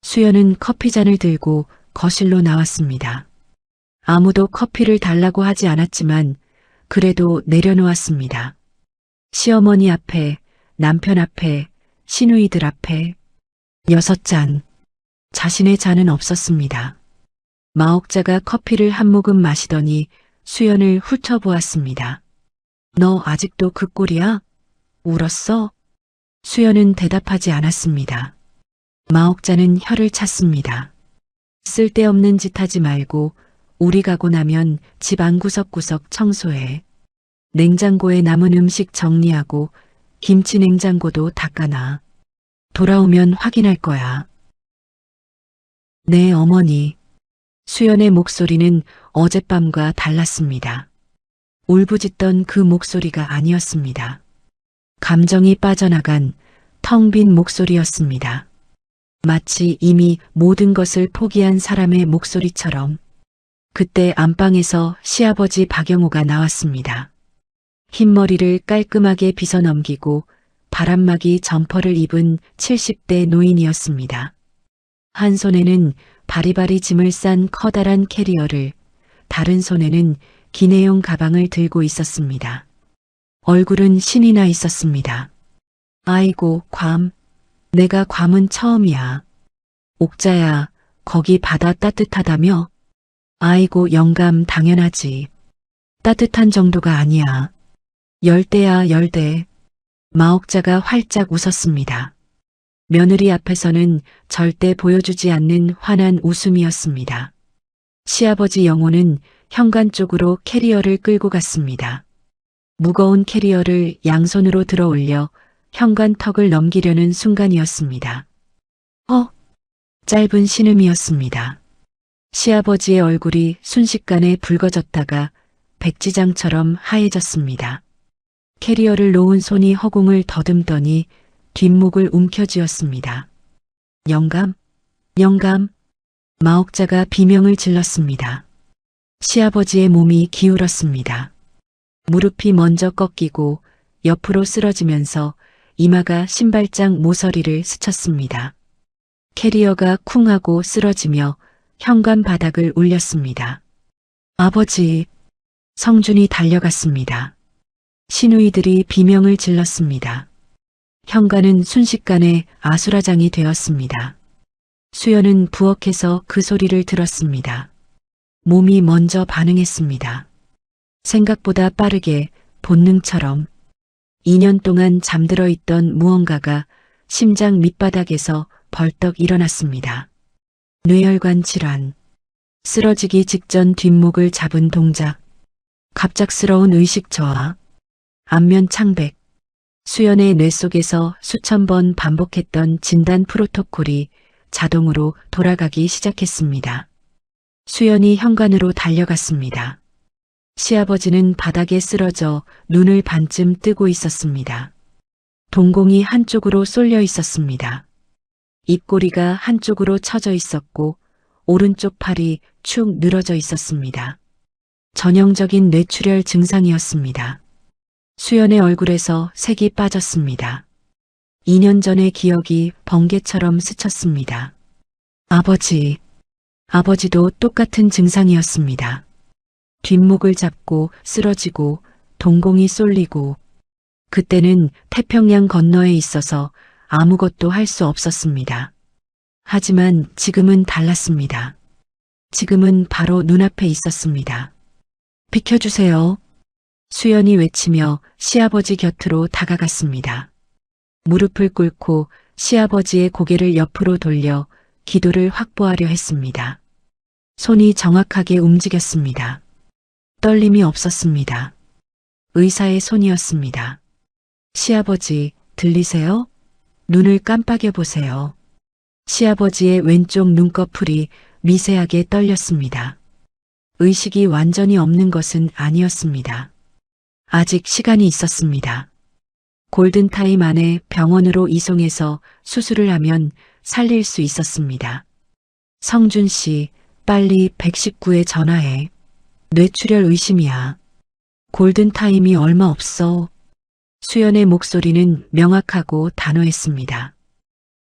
수연은 커피잔을 들고 거실로 나왔습니다. 아무도 커피를 달라고 하지 않았지만 그래도 내려놓았습니다. 시어머니 앞에, 남편 앞에, 시누이들 앞에 6잔. 자신의 잔은 없었습니다. 마옥자가 커피를 한 모금 마시더니 수연을 훑어보았습니다. 너 아직도 그 꼴이야? 울었어? 수연은 대답하지 않았습니다. 마옥자는 혀를 찼습니다. 쓸데없는 짓 하지 말고 우리 가고 나면 집 안 구석구석 청소해. 냉장고에 남은 음식 정리하고 김치 냉장고도 닦아놔. 돌아오면 확인할 거야. 네, 어머니. 수연의 목소리는 어젯밤과 달랐습니다. 울부짖던 그 목소리가 아니었습니다. 감정이 빠져나간 텅 빈 목소리였습니다. 마치 이미 모든 것을 포기한 사람의 목소리처럼. 그때 안방에서 시아버지 박영호가 나왔습니다. 흰머리를 깔끔하게 빗어넘기고 바람막이 점퍼를 입은 70대 노인이었습니다. 한 손에는 바리바리 짐을 싼 커다란 캐리어를, 다른 손에는 기내용 가방을 들고 있었습니다. 얼굴은 신이 나 있었습니다. 아이고, 괌. 내가 괌은 처음이야. 옥자야, 거기 바다 따뜻하다며? 아이고, 영감 당연하지. 따뜻한 정도가 아니야. 열대야, 열대. 마옥자가 활짝 웃었습니다. 며느리 앞에서는 절대 보여주지 않는 환한 웃음이었습니다. 시아버지 영호는 현관 쪽으로 캐리어를 끌고 갔습니다. 무거운 캐리어를 양손으로 들어 올려 현관 턱을 넘기려는 순간이었습니다. 짧은 신음이었습니다. 시아버지의 얼굴이 순식간에 붉어졌다가 백지장처럼 하얘졌습니다. 캐리어를 놓은 손이 허공을 더듬더니 뒷목을 움켜쥐었습니다. 영감, 영감. 마옥자가 비명을 질렀습니다. 시아버지의 몸이 기울었습니다. 무릎이 먼저 꺾이고 옆으로 쓰러지면서 이마가 신발장 모서리를 스쳤습니다. 캐리어가 쿵 하고 쓰러지며 현관 바닥을 울렸습니다. 아버지. 성준이 달려갔습니다. 시누이들이 비명을 질렀습니다. 현관은 순식간에 아수라장이 되었습니다. 수연은 부엌에서 그 소리를 들었습니다. 몸이 먼저 반응했습니다. 생각보다 빠르게 본능처럼 2년 동안 잠들어 있던 무언가가 심장 밑바닥에서 벌떡 일어났습니다. 뇌혈관 질환, 쓰러지기 직전 뒷목을 잡은 동작, 갑작스러운 의식 저하, 안면 창백, 수연의 뇌 속에서 수천 번 반복했던 진단 프로토콜이 자동으로 돌아가기 시작했습니다. 수연이 현관으로 달려갔습니다. 시아버지는 바닥에 쓰러져 눈을 반쯤 뜨고 있었습니다. 동공이 한쪽으로 쏠려 있었습니다. 입꼬리가 한쪽으로 처져 있었고 오른쪽 팔이 축 늘어져 있었습니다. 전형적인 뇌출혈 증상이었습니다. 수연의 얼굴에서 색이 빠졌습니다. 2년 전의 기억이 번개처럼 스쳤습니다. 아버지. 아버지도 똑같은 증상이었습니다. 뒷목을 잡고 쓰러지고 동공이 쏠리고 그때는 태평양 건너에 있어서 아무것도 할 수 없었습니다. 하지만 지금은 달랐습니다. 지금은 바로 눈앞에 있었습니다. 비켜주세요. 수연이 외치며 시아버지 곁으로 다가갔습니다. 무릎을 꿇고 시아버지의 고개를 옆으로 돌려 기도를 확보하려 했습니다. 손이 정확하게 움직였습니다. 떨림이 없었습니다. 의사의 손이었습니다. 시아버지, 들리세요? 눈을 깜빡여 보세요. 시아버지의 왼쪽 눈꺼풀이 미세하게 떨렸습니다. 의식이 완전히 없는 것은 아니었습니다. 아직 시간이 있었습니다. 골든타임 안에 병원으로 이송해서 수술을 하면 살릴 수 있었습니다. 성준 씨, 빨리 119에 전화해. 뇌출혈 의심이야. 골든타임이 얼마 없어. 수연의 목소리는 명확하고 단호했습니다.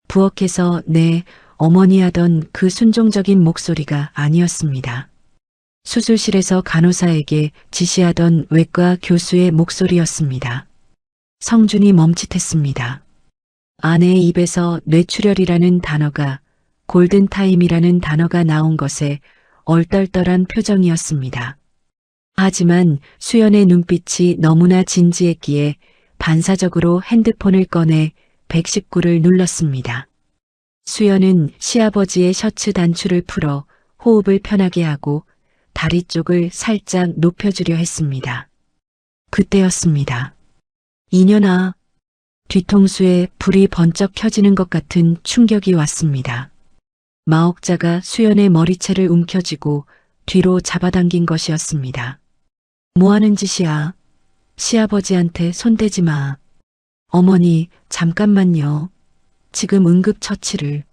부엌에서 네, 어머니 하던 그 순종적인 목소리가 아니었습니다. 수술실에서 간호사에게 지시하던 외과 교수의 목소리였습니다. 성준이 멈칫했습니다. 아내의 입에서 뇌출혈이라는 단어가, 골든타임이라는 단어가 나온 것에 얼떨떨한 표정이었습니다. 하지만 수연의 눈빛이 너무나 진지했기에 반사적으로 핸드폰을 꺼내 119를 눌렀습니다. 수연은 시아버지의 셔츠 단추를 풀어 호흡을 편하게 하고 다리 쪽을 살짝 높여주려 했습니다. 그때였습니다. 이년아, 뒤통수에 불이 번쩍 켜지는 것 같은 충격이 왔습니다. 마옥자가 수연의 머리채를 움켜쥐고 뒤로 잡아당긴 것이었습니다. 뭐 하는 짓이야? 시아버지한테 손대지 마. 어머니, 잠깐만요. 지금 응급처치를.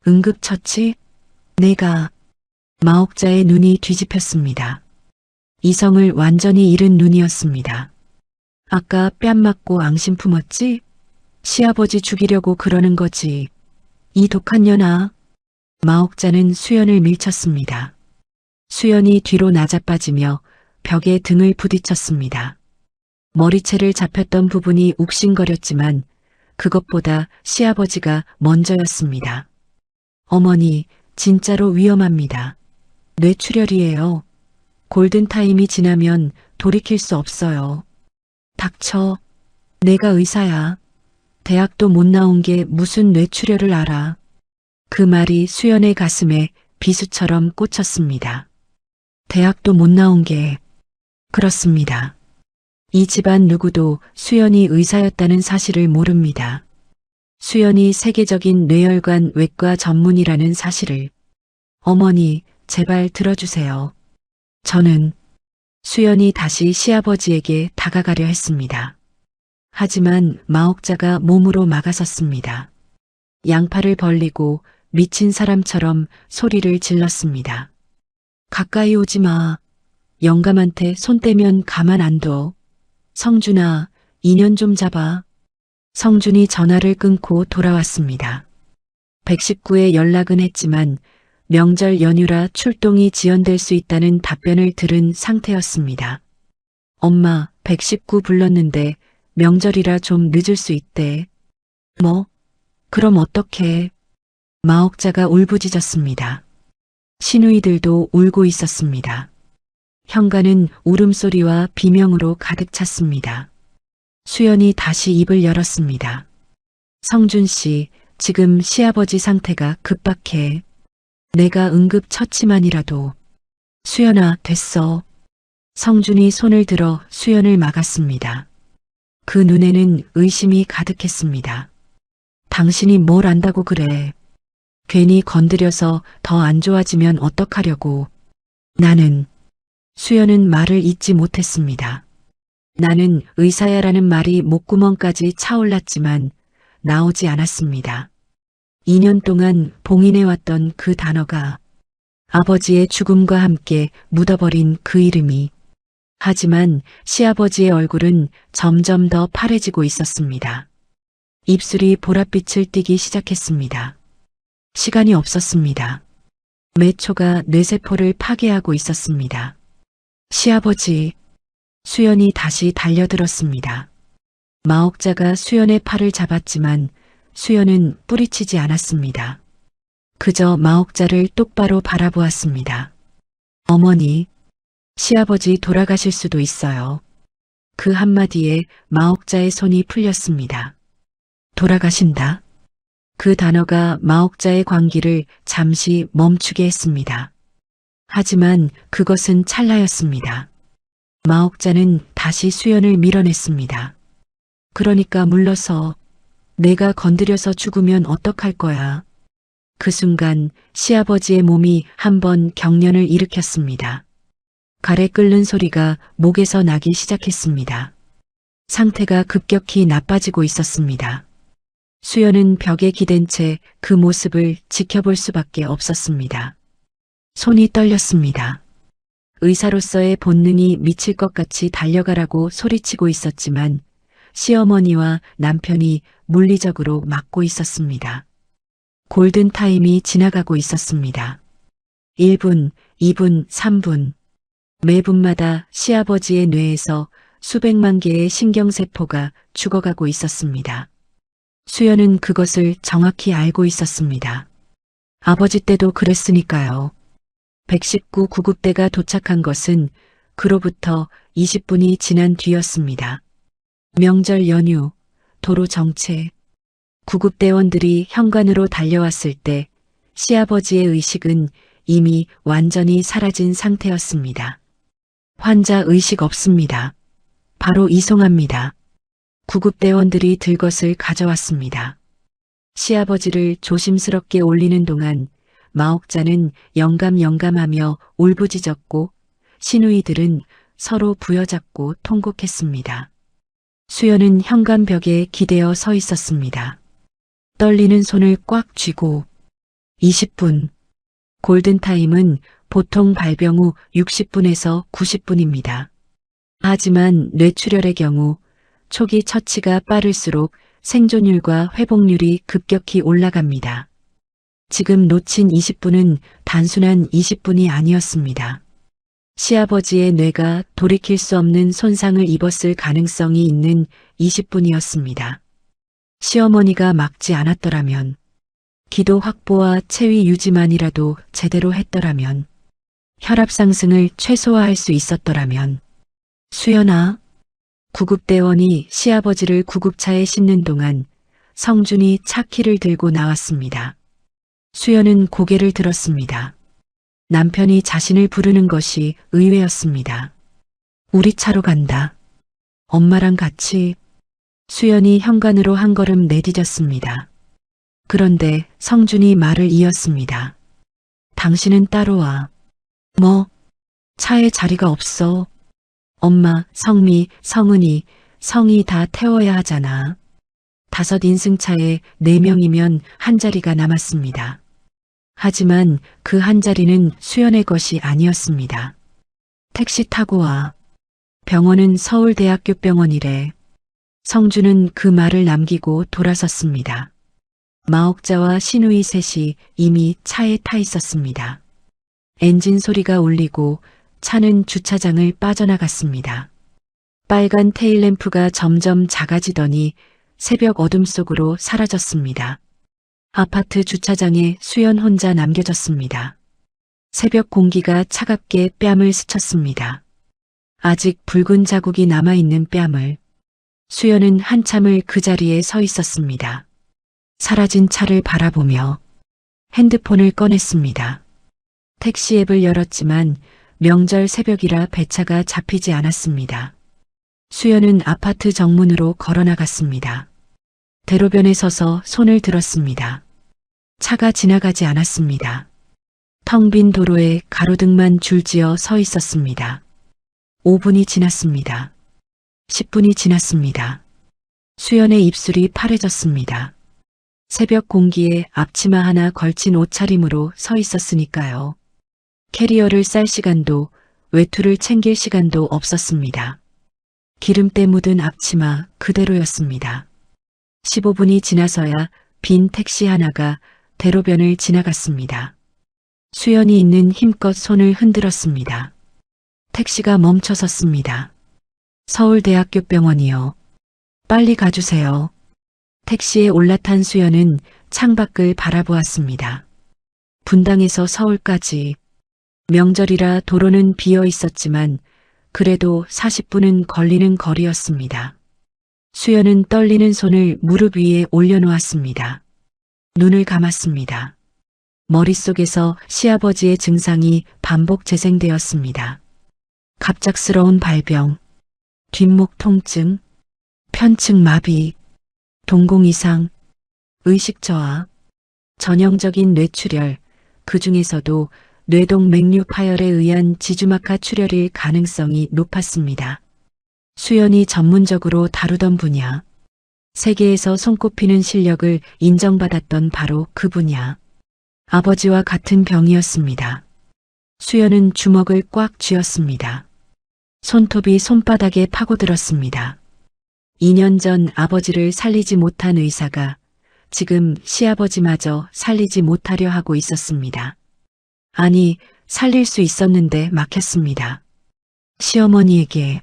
응급처치? 내가. 마옥자의 눈이 뒤집혔습니다. 이성을 완전히 잃은 눈이었습니다. 아까 뺨 맞고 앙심 품었지? 시아버지 죽이려고 그러는 거지. 이 독한 년아. 마옥자는 수연을 밀쳤습니다. 수연이 뒤로 나자빠지며 벽에 등을 부딪혔습니다. 머리채를 잡혔던 부분이 욱신거렸지만 그것보다 시아버지가 먼저였습니다. 어머니, 진짜로 위험합니다. 뇌출혈이에요. 골든타임이 지나면 돌이킬 수 없어요. 닥쳐. 내가 의사야. 대학도 못 나온 게 무슨 뇌출혈을 알아. 그 말이 수연의 가슴에 비수처럼 꽂혔습니다. 대학도 못 나온 게. 그렇습니다. 이 집안 누구도 수연이 의사였다는 사실을 모릅니다. 수연이 세계적인 뇌혈관 외과 전문이라는 사실을. 어머니, 제발 들어주세요. 저는 수연이 다시 시아버지에게 다가가려 했습니다. 하지만 마옥자가 몸으로 막아섰습니다. 양팔을 벌리고 미친 사람처럼 소리를 질렀습니다. 가까이 오지 마. 영감한테 손 떼면 가만 안 둬. 성준아, 인연 좀 잡아. 성준이 전화를 끊고 돌아왔습니다. 119에 연락은 했지만 명절 연휴라 출동이 지연될 수 있다는 답변을 들은 상태였습니다. 엄마, 119 불렀는데 명절이라 좀 늦을 수 있대. 뭐? 그럼 어떡해? 마옥자가 울부짖었습니다. 시누이들도 울고 있었습니다. 현관은 울음소리와 비명으로 가득 찼습니다. 수연이 다시 입을 열었습니다. 성준 씨, 지금 시아버지 상태가 급박해. 내가 응급처치만이라도. 수연아, 됐어. 성준이 손을 들어 수연을 막았습니다. 그 눈에는 의심이 가득했습니다. 당신이 뭘 안다고 그래. 괜히 건드려서 더 안 좋아지면 어떡하려고. 나는. 수연은 말을 잇지 못했습니다. 나는 의사야라는 말이 목구멍까지 차올랐지만 나오지 않았습니다. 2년 동안 봉인해왔던 그 단어가, 아버지의 죽음과 함께 묻어버린 그 이름이. 하지만 시아버지의 얼굴은 점점 더 파래지고 있었습니다. 입술이 보랏빛을 띠기 시작했습니다. 시간이 없었습니다. 매초가 뇌세포를 파괴하고 있었습니다. 시아버지. 수연이 다시 달려들었습니다. 마옥자가 수연의 팔을 잡았지만 수연은 뿌리치지 않았습니다. 그저 마옥자를 똑바로 바라보았습니다. 어머니, 시아버지 돌아가실 수도 있어요. 그 한마디에 마옥자의 손이 풀렸습니다. 돌아가신다. 그 단어가 마옥자의 광기를 잠시 멈추게 했습니다. 하지만 그것은 찰나였습니다. 마옥자는 다시 수연을 밀어냈습니다. 그러니까 물러서. 내가 건드려서 죽으면 어떡할 거야. 그 순간 시아버지의 몸이 한번 경련을 일으켰습니다. 가래 끓는 소리가 목에서 나기 시작했습니다. 상태가 급격히 나빠지고 있었습니다. 수연은 벽에 기댄 채 그 모습을 지켜볼 수밖에 없었습니다. 손이 떨렸습니다. 의사로서의 본능이 미칠 것 같이 달려가라고 소리치고 있었지만 시어머니와 남편이 물리적으로 막고 있었습니다. 골든타임이 지나가고 있었습니다. 1분, 2분, 3분. 매 분마다 시아버지의 뇌에서 수백만 개의 신경세포가 죽어가고 있었습니다. 수연은 그것을 정확히 알고 있었습니다. 아버지 때도 그랬으니까요. 119 구급대가 도착한 것은 그로부터 20분이 지난 뒤였습니다. 명절 연휴, 도로 정체, 구급대원들이 현관으로 달려왔을 때 시아버지의 의식은 이미 완전히 사라진 상태였습니다. 환자 의식 없습니다. 바로 이송합니다. 구급대원들이 들것을 가져왔습니다. 시아버지를 조심스럽게 올리는 동안 마옥자는 영감영감하며 울부짖었고 시누이들은 서로 부여잡고 통곡했습니다. 수연은 현관벽에 기대어 서 있었습니다. 떨리는 손을 꽉 쥐고 20분. 골든타임은 보통 발병 후 60분에서 90분입니다. 하지만 뇌출혈의 경우 초기 처치가 빠를수록 생존율과 회복률이 급격히 올라갑니다. 지금 놓친 20분은 단순한 20분이 아니었습니다. 시아버지의 뇌가 돌이킬 수 없는 손상을 입었을 가능성이 있는 20분이었습니다. 시어머니가 막지 않았더라면, 기도 확보와 체위 유지만이라도 제대로 했더라면, 혈압 상승을 최소화할 수 있었더라면, 수연아, 구급대원이 시아버지를 구급차에 싣는 동안 성준이 차 키를 들고 나왔습니다. 수연은 고개를 들었습니다. 남편이 자신을 부르는 것이 의외였습니다. 우리 차로 간다. 엄마랑 같이. 수연이 현관으로 한 걸음 내디뎠습니다. 그런데 성준이 말을 이었습니다. 당신은 따로 와. 뭐? 차에 자리가 없어. 엄마, 성미, 성은이, 성이 다 태워야 하잖아. 5 인승차에 4명이면 한 자리가 남았습니다. 하지만 그 한 자리는 수연의 것이 아니었습니다. 택시 타고 와. 병원은 서울대학교 병원이래. 성준은 그 말을 남기고 돌아섰습니다. 마옥자와 시누이 셋이 이미 차에 타 있었습니다. 엔진 소리가 울리고 차는 주차장을 빠져나갔습니다. 빨간 테일램프가 점점 작아지더니 새벽 어둠 속으로 사라졌습니다. 아파트 주차장에 수연 혼자 남겨졌습니다. 새벽 공기가 차갑게 뺨을 스쳤습니다. 아직 붉은 자국이 남아있는 뺨을. 수연은 한참을 그 자리에 서 있었습니다. 사라진 차를 바라보며 핸드폰을 꺼냈습니다. 택시 앱을 열었지만 명절 새벽이라 배차가 잡히지 않았습니다. 수연은 아파트 정문으로 걸어나갔습니다. 대로변에 서서 손을 들었습니다. 차가 지나가지 않았습니다. 텅 빈 도로에 가로등만 줄지어 서 있었습니다. 5분이 지났습니다. 10분이 지났습니다. 수연의 입술이 파래졌습니다. 새벽 공기에 앞치마 하나 걸친 옷차림으로 서 있었으니까요. 캐리어를 쌀 시간도 외투를 챙길 시간도 없었습니다. 기름때 묻은 앞치마 그대로였습니다. 15분이 지나서야 빈 택시 하나가 대로변을 지나갔습니다. 수연이 있는 힘껏 손을 흔들었습니다. 택시가 멈춰 섰습니다. 서울대학교 병원이요. 빨리 가주세요. 택시에 올라탄 수연은 창밖을 바라보았습니다. 분당에서 서울까지. 명절이라 도로는 비어 있었지만 그래도 40분은 걸리는 거리였습니다. 수연은 떨리는 손을 무릎 위에 올려놓았습니다. 눈을 감았습니다. 머릿속에서 시아버지의 증상이 반복 재생되었습니다. 갑작스러운 발병, 뒷목 통증, 편측 마비, 동공 이상, 의식 저하, 전형적인 뇌출혈, 그 중에서도 뇌동 맥류 파열에 의한 지주막하 출혈일 가능성이 높았습니다. 수연이 전문적으로 다루던 분야. 세계에서 손꼽히는 실력을 인정받았던 바로 그 분야. 아버지와 같은 병이었습니다. 수연은 주먹을 꽉 쥐었습니다. 손톱이 손바닥에 파고들었습니다. 2년 전 아버지를 살리지 못한 의사가 지금 시아버지마저 살리지 못하려 하고 있었습니다. 아니, 살릴 수 있었는데 막혔습니다. 시어머니에게,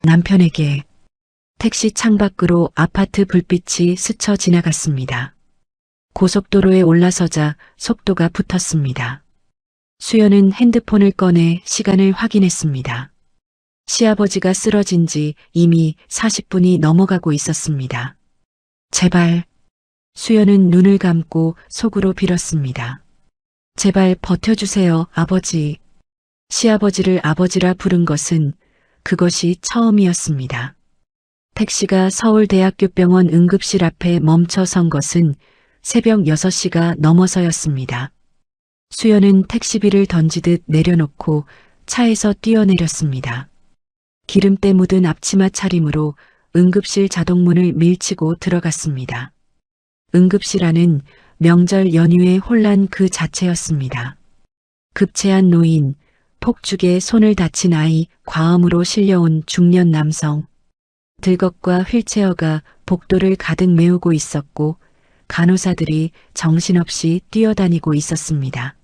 남편에게, 택시 창밖으로 아파트 불빛이 스쳐 지나갔습니다. 고속도로에 올라서자 속도가 붙었습니다. 수연은 핸드폰을 꺼내 시간을 확인했습니다. 시아버지가 쓰러진 지 이미 40분이 넘어가고 있었습니다. 제발. 수연은 눈을 감고 속으로 빌었습니다. 제발 버텨주세요, 아버지. 시아버지를 아버지라 부른 것은 그것이 처음이었습니다. 택시가 서울대학교병원 응급실 앞에 멈춰 선 것은 새벽 6시가 넘어서였습니다. 수연은 택시비를 던지듯 내려놓고 차에서 뛰어내렸습니다. 기름때 묻은 앞치마 차림으로 응급실 자동문을 밀치고 들어갔습니다. 응급실 안은 명절 연휴의 혼란 그 자체였습니다. 급체한 노인, 폭죽에 손을 다친 아이, 과음으로 실려온 중년 남성, 들것과 휠체어가 복도를 가득 메우고 있었고 간호사들이 정신없이 뛰어다니고 있었습니다.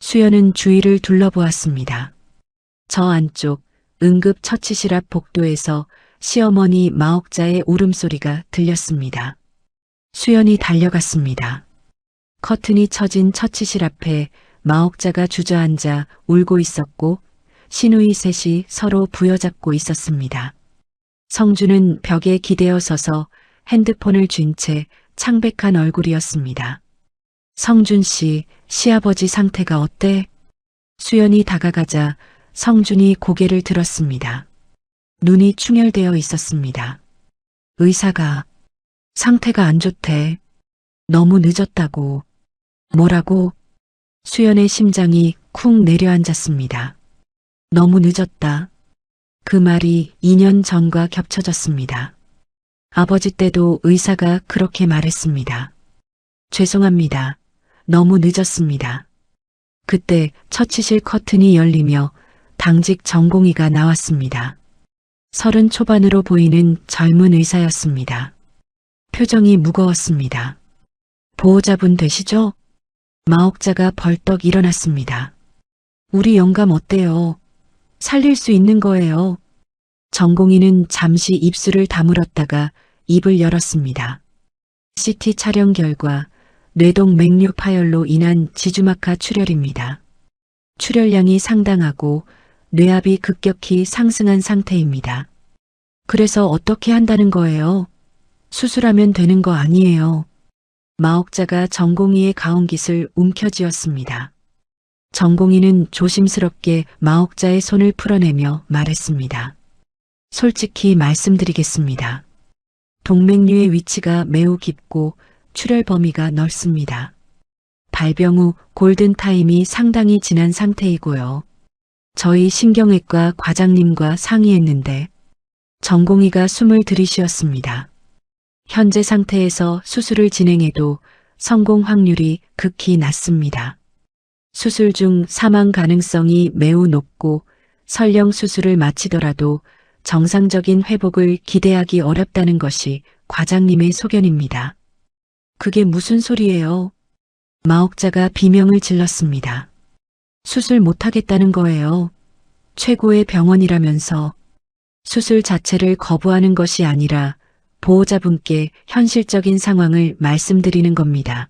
수연은 주위를 둘러보았습니다. 저 안쪽 응급 처치실 앞 복도에서 시어머니 마옥자의 울음소리가 들렸습니다. 수연이 달려갔습니다. 커튼이 쳐진 처치실 앞에 마옥자가 주저앉아 울고 있었고 시누이 셋이 서로 부여잡고 있었습니다. 성주는 벽에 기대어 서서 핸드폰을 쥔 채 창백한 얼굴이었습니다. 성준 씨, 시아버지 상태가 어때? 수연이 다가가자 성준이 고개를 들었습니다. 눈이 충혈되어 있었습니다. 의사가 상태가 안 좋대. 너무 늦었다고. 뭐라고? 수연의 심장이 쿵 내려앉았습니다. 너무 늦었다. 그 말이 2년 전과 겹쳐졌습니다. 아버지 때도 의사가 그렇게 말했습니다. 죄송합니다. 너무 늦었습니다. 그때 처치실 커튼이 열리며 당직 전공의가 나왔습니다. 30 초반으로 보이는 젊은 의사였습니다. 표정이 무거웠습니다. 보호자분 되시죠? 마옥자가 벌떡 일어났습니다. 우리 영감 어때요? 살릴 수 있는 거예요. 전공의는 잠시 입술을 다물었다가 입을 열었습니다. CT 촬영 결과 뇌동 맥류 파열로 인한 지주막하 출혈입니다. 출혈량이 상당하고 뇌압이 급격히 상승한 상태입니다. 그래서 어떻게 한다는 거예요? 수술하면 되는 거 아니에요. 마옥자가 전공의의 가온깃을 움켜쥐었습니다. 전공의는 조심스럽게 마옥자의 손을 풀어내며 말했습니다. 솔직히 말씀드리겠습니다. 동맥류의 위치가 매우 깊고 출혈 범위가 넓습니다. 발병 후 골든타임이 상당히 지난 상태이고요. 저희 신경외과 과장님과 상의했는데 전공의가 숨을 들이쉬었습니다. 현재 상태에서 수술을 진행해도 성공 확률이 극히 낮습니다. 수술 중 사망 가능성이 매우 높고 설령 수술을 마치더라도 정상적인 회복을 기대하기 어렵다는 것이 과장님의 소견입니다. 그게 무슨 소리예요? 마옥자가 비명을 질렀습니다. 수술 못하겠다는 거예요. 최고의 병원이라면서. 수술 자체를 거부하는 것이 아니라 보호자분께 현실적인 상황을 말씀드리는 겁니다.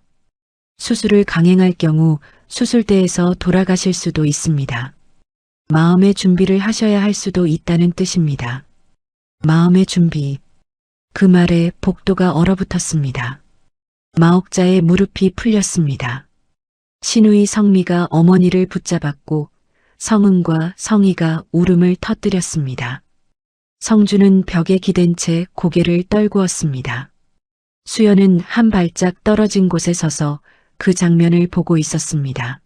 수술을 강행할 경우 수술대에서 돌아가실 수도 있습니다. 마음의 준비를 하셔야 할 수도 있다는 뜻입니다. 마음의 준비. 그 말에 복도가 얼어붙었습니다. 마옥자의 무릎이 풀렸습니다. 시누이 성미가 어머니를 붙잡았고 성은과 성희가 울음을 터뜨렸습니다. 성주는 벽에 기댄 채 고개를 떨구었습니다. 수연은 한 발짝 떨어진 곳에 서서 그 장면을 보고 있었습니다.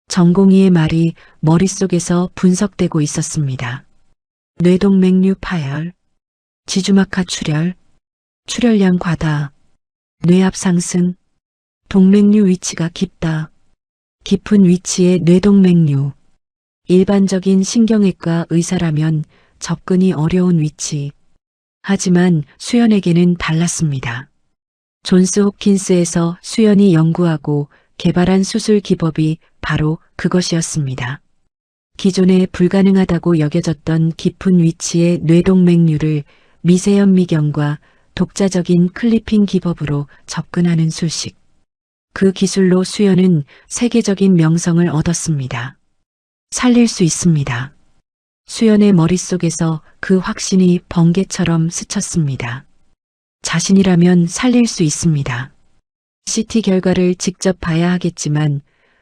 전공의의 말이 머릿속에서 분석되고 있었습니다. 뇌동맥류 파열, 지주막하 출혈, 출혈량 과다, 뇌압 상승, 동맥류 위치가 깊다. 깊은 위치의 뇌동맥류. 일반적인 신경외과 의사라면 접근이 어려운 위치. 하지만 수연에게는 달랐습니다. 존스 홉킨스에서 수연이 연구하고 개발한 수술 기법이 바로 그것이었습니다. 기존에 불가능하다고 여겨졌던 깊은 위치의 뇌동맥류를 미세현미경과 독자적인 클리핑 기법으로 접근하는 술식. 그 기술로 수연은 세계적인 명성을 얻었습니다. 살릴 수 있습니다. 수연의 머릿속에서 그 확신이 번개처럼 스쳤습니다. 자신이라면 살릴 수 있습니다. CT 결과를 직접 봐야 하겠지만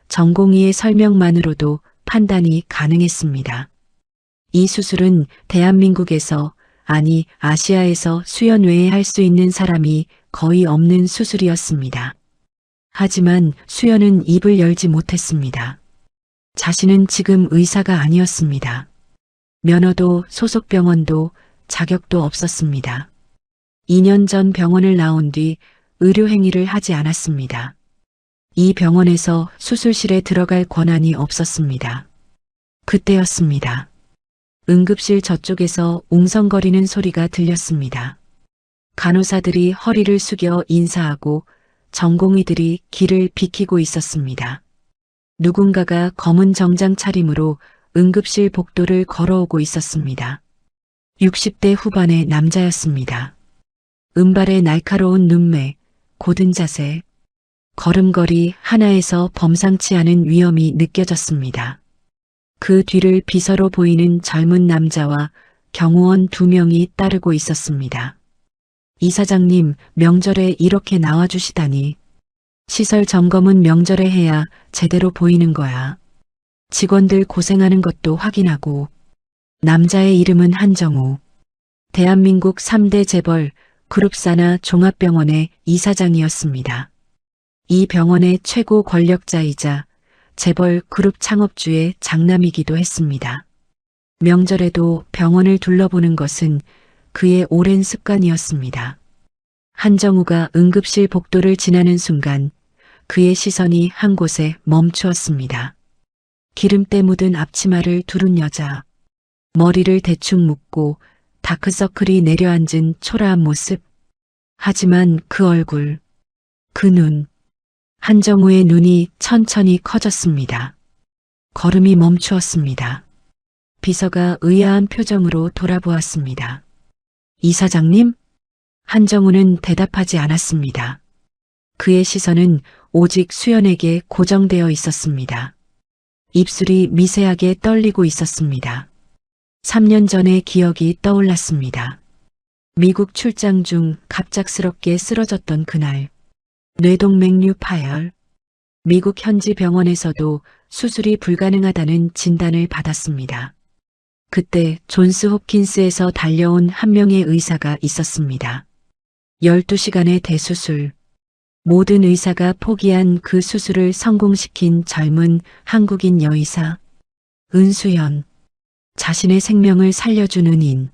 전공의의 설명만으로도 판단이 가능했습니다. 이 수술은 대한민국에서, 아니 아시아에서 수연 외에 할 수 있는 사람이 거의 없는 수술이었습니다. 하지만 수연은 입을 열지 못했습니다. 자신은 지금 의사가 아니었습니다. 면허도 소속 병원도 자격도 없었습니다. 2년 전 병원을 나온 뒤 의료 행위를 하지 않았습니다. 이 병원에서 수술실에 들어갈 권한이 없었습니다. 그때였습니다. 응급실 저쪽에서 웅성거리는 소리가 들렸습니다. 간호사들이 허리를 숙여 인사하고 전공의들이 길을 비키고 있었습니다. 누군가가 검은 정장 차림으로 응급실 복도를 걸어오고 있었습니다. 60대 후반의 남자였습니다. 은발의 날카로운 눈매, 고든 자세, 걸음걸이 하나에서 범상치 않은 위험이 느껴졌습니다. 그 뒤를 비서로 보이는 젊은 남자와 경호원 2명이 따르고 있었습니다. 이사장님, 명절에 이렇게 나와주시다니. 시설 점검은 명절에 해야 제대로 보이는 거야. 직원들 고생하는 것도 확인하고. 남자의 이름은 한정우. 대한민국 3대 재벌 그룹사나 종합병원의 이사장이었습니다. 이 병원의 최고 권력자이자 재벌 그룹 창업주의 장남이기도 했습니다. 명절에도 병원을 둘러보는 것은 그의 오랜 습관이었습니다. 한정우가 응급실 복도를 지나는 순간 그의 시선이 한 곳에 멈추었습니다. 기름때 묻은 앞치마를 두른 여자, 머리를 대충 묶고 다크서클이 내려앉은 초라한 모습. 하지만 그 얼굴, 그 눈, 한정우의 눈이 천천히 커졌습니다. 걸음이 멈추었습니다. 비서가 의아한 표정으로 돌아보았습니다. 이사장님? 한정우는 대답하지 않았습니다. 그의 시선은 오직 수연에게 고정되어 있었습니다. 입술이 미세하게 떨리고 있었습니다. 3년 전의 기억이 떠올랐습니다. 미국 출장 중 갑작스럽게 쓰러졌던 그날. 뇌동맥류 파열. 미국 현지 병원에서도 수술이 불가능하다는 진단을 받았습니다. 그때 존스 홉킨스에서 달려온 한 명의 의사가 있었습니다. 12시간의 대수술. 모든 의사가 포기한 그 수술을 성공시킨 젊은 한국인 여의사. 은수연. 자신의 생명을 살려준 은인.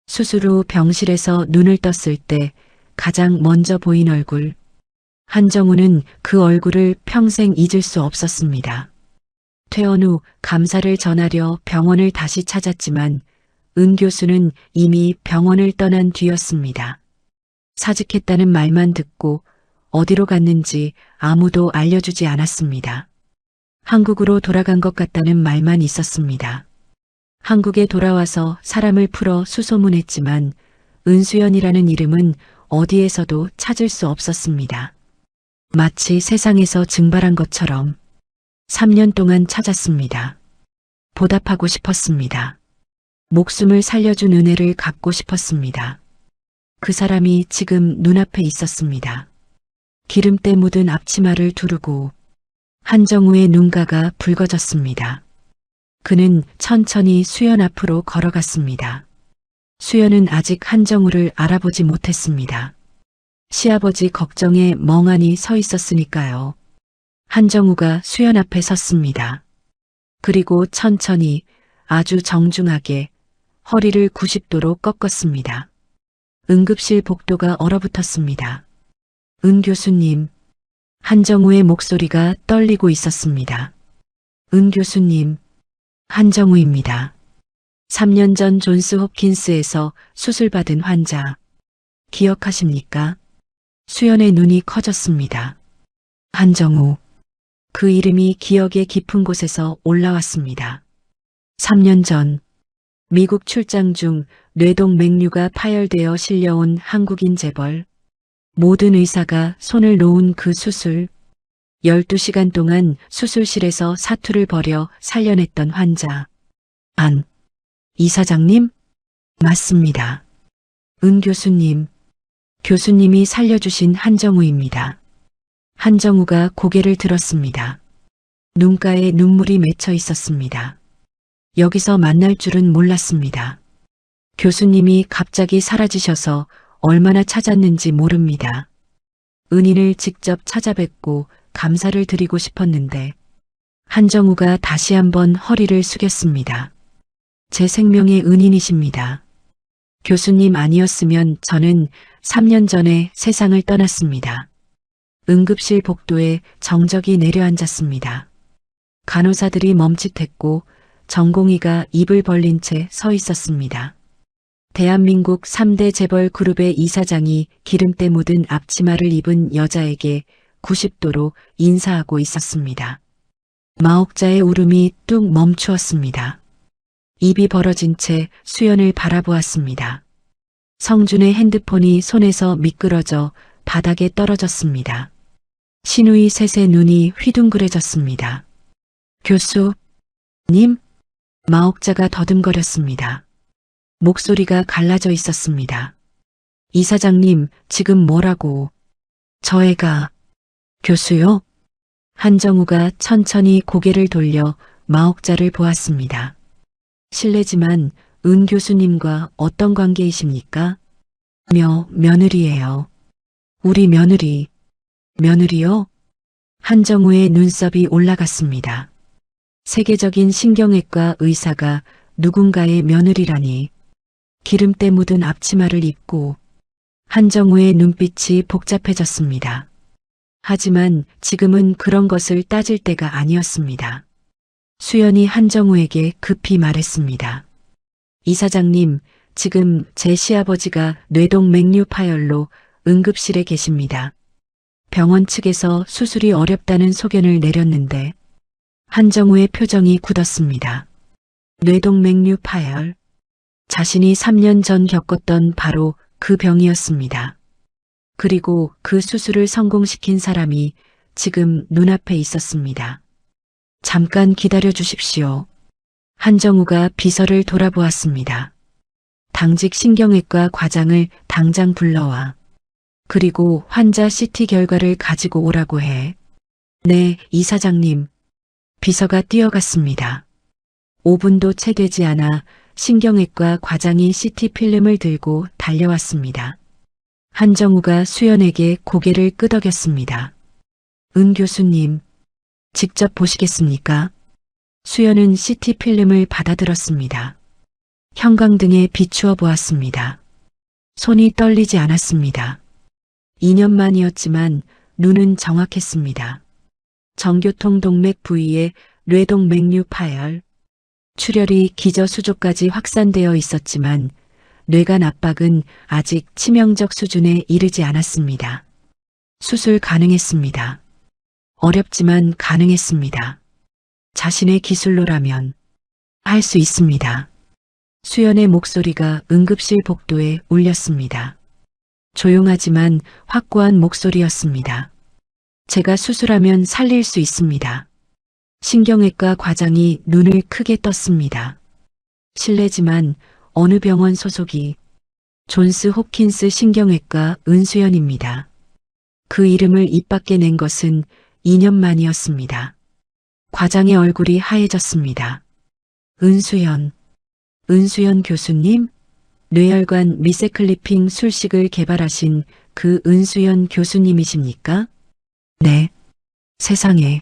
수술 후 병실에서 눈을 떴을 때 가장 먼저 보인 얼굴. 한정우는 그 얼굴을 평생 잊을 수 없었습니다. 퇴원 후 감사를 전하려 병원을 다시 찾았지만 은 교수는 이미 병원을 떠난 뒤였습니다. 사직했다는 말만 듣고 어디로 갔는지 아무도 알려주지 않았습니다. 한국으로 돌아간 것 같다는 말만 있었습니다. 한국에 돌아와서 사람을 풀어 수소문했지만 은수연이라는 이름은 어디에서도 찾을 수 없었습니다. 마치 세상에서 증발한 것처럼 3년 동안 찾았습니다. 보답하고 싶었습니다. 목숨을 살려준 은혜를 갚고 싶었습니다. 그 사람이 지금 눈앞에 있었습니다. 기름때 묻은 앞치마를 두르고 한정우의 눈가가 붉어졌습니다. 그는 천천히 수연 앞으로 걸어갔습니다. 수연은 아직 한정우를 알아보지 못했습니다. 시아버지 걱정에 멍하니 서 있었으니까요. 한정우가 수연 앞에 섰습니다. 그리고 천천히 아주 정중하게 허리를 90도로 꺾었습니다. 응급실 복도가 얼어붙었습니다. 은 교수님. 한정우의 목소리가 떨리고 있었습니다. 은 교수님. 한정우입니다. 3년 전 존스 홉킨스에서 수술받은 환자. 기억하십니까? 수연의 눈이 커졌습니다. 한정우. 그 이름이 기억의 깊은 곳에서 올라왔습니다. 3년 전 미국 출장 중 뇌동 맥류가 파열되어 실려온 한국인 재벌. 모든 의사가 손을 놓은 그 수술. 12시간 동안 수술실에서 사투를 벌여 살려냈던 환자. 안 이사장님? 맞습니다. 은 교수님. 교수님이 살려주신 한정우입니다. 한정우가 고개를 들었습니다. 눈가에 눈물이 맺혀 있었습니다. 여기서 만날 줄은 몰랐습니다. 교수님이 갑자기 사라지셔서 얼마나 찾았는지 모릅니다. 은인을 직접 찾아뵙고 감사를 드리고 싶었는데 한정우가 다시 한번 허리를 숙였습니다. 제 생명의 은인이십니다. 교수님 아니었으면 저는 3년 전에 세상을 떠났습니다. 응급실 복도에 정적이 내려앉았습니다. 간호사들이 멈칫했고 전공의가 입을 벌린 채 서 있었습니다. 대한민국 3대 재벌 그룹의 이사장이 기름때 묻은 앞치마를 입은 여자에게 90도로 인사하고 있었습니다. 마옥자의 울음이 뚝 멈추었습니다. 입이 벌어진 채 수연을 바라보았습니다. 성준의 핸드폰이 손에서 미끄러져 바닥에 떨어졌습니다. 신우이 셋의 눈이 휘둥그레졌습니다. 교수님? 마옥자가 더듬거렸습니다. 목소리가 갈라져 있었습니다. 이사장님, 지금 뭐라고? 저 애가 교수요? 한정우가 천천히 고개를 돌려 마옥자를 보았습니다. 실례지만 은 교수님과 어떤 관계이십니까? 며느리예요. 우리 며느리. 며느리요? 한정우의 눈썹이 올라갔습니다. 세계적인 신경외과 의사가 누군가의 며느리라니. 기름때 묻은 앞치마를 입고 한정우의 눈빛이 복잡해졌습니다. 하지만 지금은 그런 것을 따질 때가 아니었습니다. 수연이 한정우에게 급히 말했습니다. 이사장님, 지금 제 시아버지가 뇌동 맥류 파열로 응급실에 계십니다. 병원 측에서 수술이 어렵다는 소견을 내렸는데 한정우의 표정이 굳었습니다. 뇌동 맥류 파열. 자신이 3년 전 겪었던 바로 그 병이었습니다. 그리고 그 수술을 성공시킨 사람이 지금 눈앞에 있었습니다. 잠깐 기다려 주십시오. 한정우가 비서를 돌아보았습니다. 당직 신경외과 과장을 당장 불러와. 그리고 환자 CT 결과를 가지고 오라고 해. 네, 이사장님. 비서가 뛰어갔습니다. 5분도 채 되지 않아 신경외과 과장이 CT 필름을 들고 달려왔습니다. 한정우가 수연에게 고개를 끄덕였습니다. 은 교수님, 직접 보시겠습니까? 수연은 CT 필름을 받아들었습니다. 형광등에 비추어 보았습니다. 손이 떨리지 않았습니다. 2년 만이었지만 눈은 정확했습니다. 정교통 동맥 부위에 뇌동 맥류 파열, 출혈이 기저수조까지 확산되어 있었지만 뇌간 압박은 아직 치명적 수준에 이르지 않았습니다. 수술 가능했습니다. 어렵지만 가능했습니다. 자신의 기술로라면 할 수 있습니다. 수연의 목소리가 응급실 복도에 울렸습니다. 조용하지만 확고한 목소리였습니다. 제가 수술하면 살릴 수 있습니다. 신경외과 과장이 눈을 크게 떴습니다. 실례지만 어느 병원 소속이? 존스 홉킨스 신경외과 은수연입니다. 그 이름을 입 밖에 낸 것은 2년 만이었습니다. 과장의 얼굴이 하얘졌습니다. 은수연 교수님? 뇌혈관 미세클리핑 술식을 개발하신 그 은수연 교수님이십니까? 네. 세상에.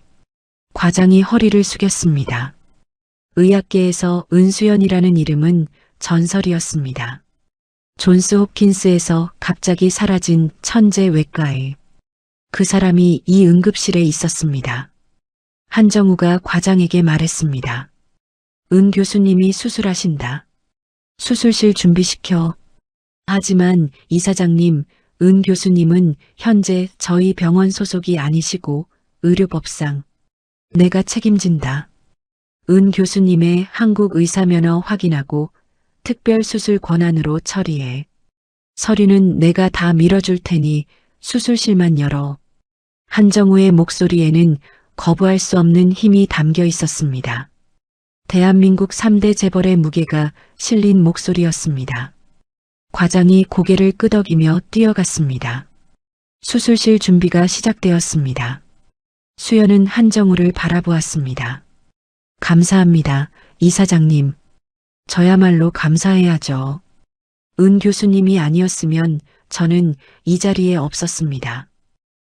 과장이 허리를 숙였습니다. 의학계에서 은수연이라는 이름은 전설이었습니다. 존스 홉킨스에서 갑자기 사라진 천재 외과의 그 사람이 이 응급실에 있었습니다. 한정우가 과장에게 말했습니다. 은 교수님이 수술하신다. 수술실 준비시켜. 하지만 이사장님, 은 교수님은 현재 저희 병원 소속이 아니시고 의료법상 내가 책임진다. 은 교수님의 한국 의사면허 확인하고 특별수술 권한으로 처리해. 서류는 내가 다 밀어줄 테니 수술실만 열어. 한정우의 목소리에는 거부할 수 없는 힘이 담겨 있었습니다. 대한민국 3대 재벌의 무게가 실린 목소리였습니다. 과장이 고개를 끄덕이며 뛰어갔습니다. 수술실 준비가 시작되었습니다. 수연은 한정우를 바라보았습니다. 감사합니다, 이사장님. 저야말로 감사해야죠. 은 교수님이 아니었으면 저는 이 자리에 없었습니다.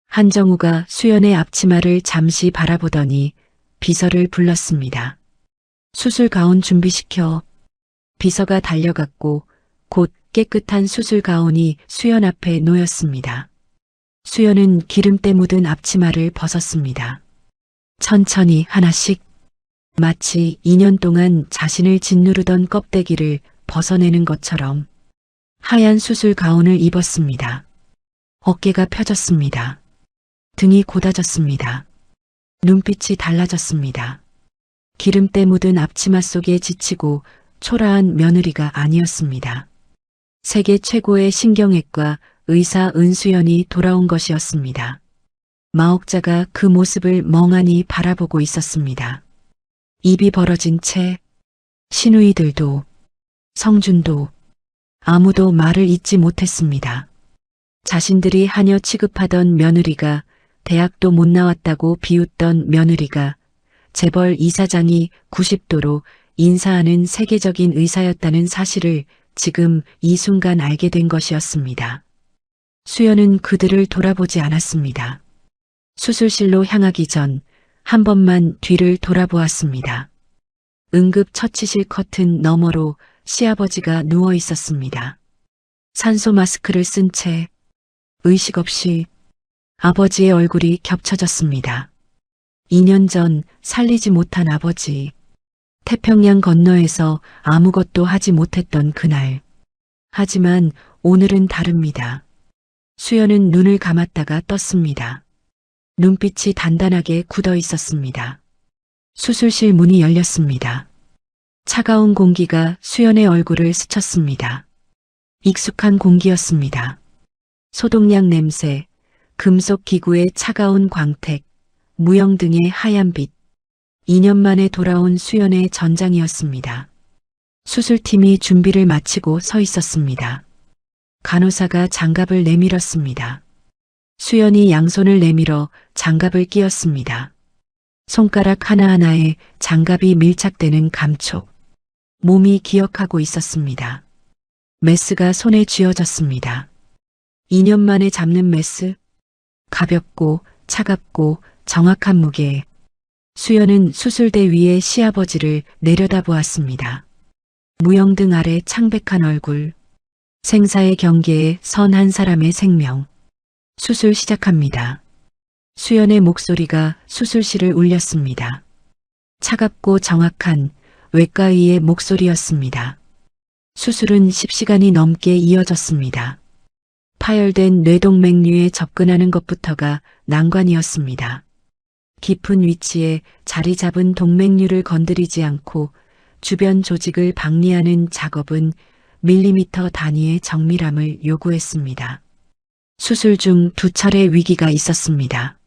한정우가 수연의 앞치마를 잠시 바라보더니 비서를 불렀습니다. 수술 가운 준비시켜. 비서가 달려갔고 곧 깨끗한 수술 가운이 수연 앞에 놓였습니다. 수연은 기름때 묻은 앞치마를 벗었습니다. 천천히 하나씩, 마치 2년 동안 자신을 짓누르던 껍데기를 벗어내는 것처럼 하얀 수술 가운을 입었습니다. 어깨가 펴졌습니다. 등이 고다졌습니다. 눈빛이 달라졌습니다. 기름때 묻은 앞치마 속에 지치고 초라한 며느리가 아니었습니다. 세계 최고의 신경외과 의사 은수연이 돌아온 것이었습니다. 마옥자가 그 모습을 멍하니 바라보고 있었습니다. 입이 벌어진 채 시누이들도 성준도 아무도 말을 잇지 못했습니다. 자신들이 하녀 취급하던 며느리가 대학도 못 나왔다고 비웃던 며느리가 재벌 이사장이 90도로 인사하는 세계적인 의사였다는 사실을 지금 이 순간 알게 된 것이었습니다. 수연은 그들을 돌아보지 않았습니다. 수술실로 향하기 전 한 번만 뒤를 돌아보았습니다. 응급처치실 커튼 너머로 시아버지가 누워 있었습니다. 산소 마스크를 쓴 채 의식 없이 아버지의 얼굴이 겹쳐졌습니다. 2년 전 살리지 못한 아버지. 태평양 건너에서 아무것도 하지 못했던 그날. 하지만 오늘은 다릅니다. 수연은 눈을 감았다가 떴습니다. 눈빛이 단단하게 굳어 있었습니다. 수술실 문이 열렸습니다. 차가운 공기가 수연의 얼굴을 스쳤습니다. 익숙한 공기였습니다. 소독약 냄새, 금속 기구의 차가운 광택, 무영등의 하얀 빛. 2년 만에 돌아온 수연의 전장이었습니다. 수술팀이 준비를 마치고 서 있었습니다. 간호사가 장갑을 내밀었습니다. 수연이 양손을 내밀어 장갑을 끼웠습니다. 손가락 하나하나에 장갑이 밀착되는 감촉. 몸이 기억하고 있었습니다. 메스가 손에 쥐어졌습니다. 2년 만에 잡는 메스. 가볍고 차갑고 정확한 무게. 수연은 수술대 위에 시아버지를 내려다보았습니다. 무영등 아래 창백한 얼굴. 생사의 경계에 선 한 사람의 생명. 수술 시작합니다. 수연의 목소리가 수술실을 울렸습니다. 차갑고 정확한 외과의의 목소리였습니다. 수술은 10시간이 넘게 이어졌습니다. 파열된 뇌동맥류에 접근하는 것부터가 난관이었습니다. 깊은 위치에 자리 잡은 동맥류를 건드리지 않고 주변 조직을 박리하는 작업은 밀리미터 단위의 정밀함을 요구했습니다. 수술 중 2차례 위기가 있었습니다.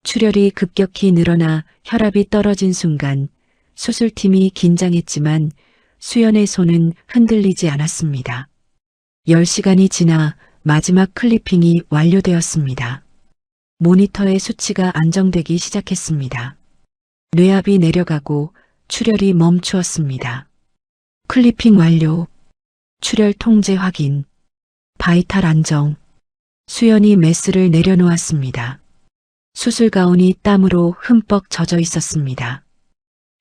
출혈이 급격히 늘어나 혈압이 떨어진 순간 수술팀이 긴장했지만 수연의 손은 흔들리지 않았습니다. 10시간이 지나 마지막 클리핑이 완료되었습니다. 모니터의 수치가 안정되기 시작했습니다. 뇌압이 내려가고 출혈이 멈추었습니다. 클리핑 완료. 출혈 통제 확인. 바이탈 안정. 수연이 메스를 내려놓았습니다. 수술 가운이 땀으로 흠뻑 젖어 있었습니다.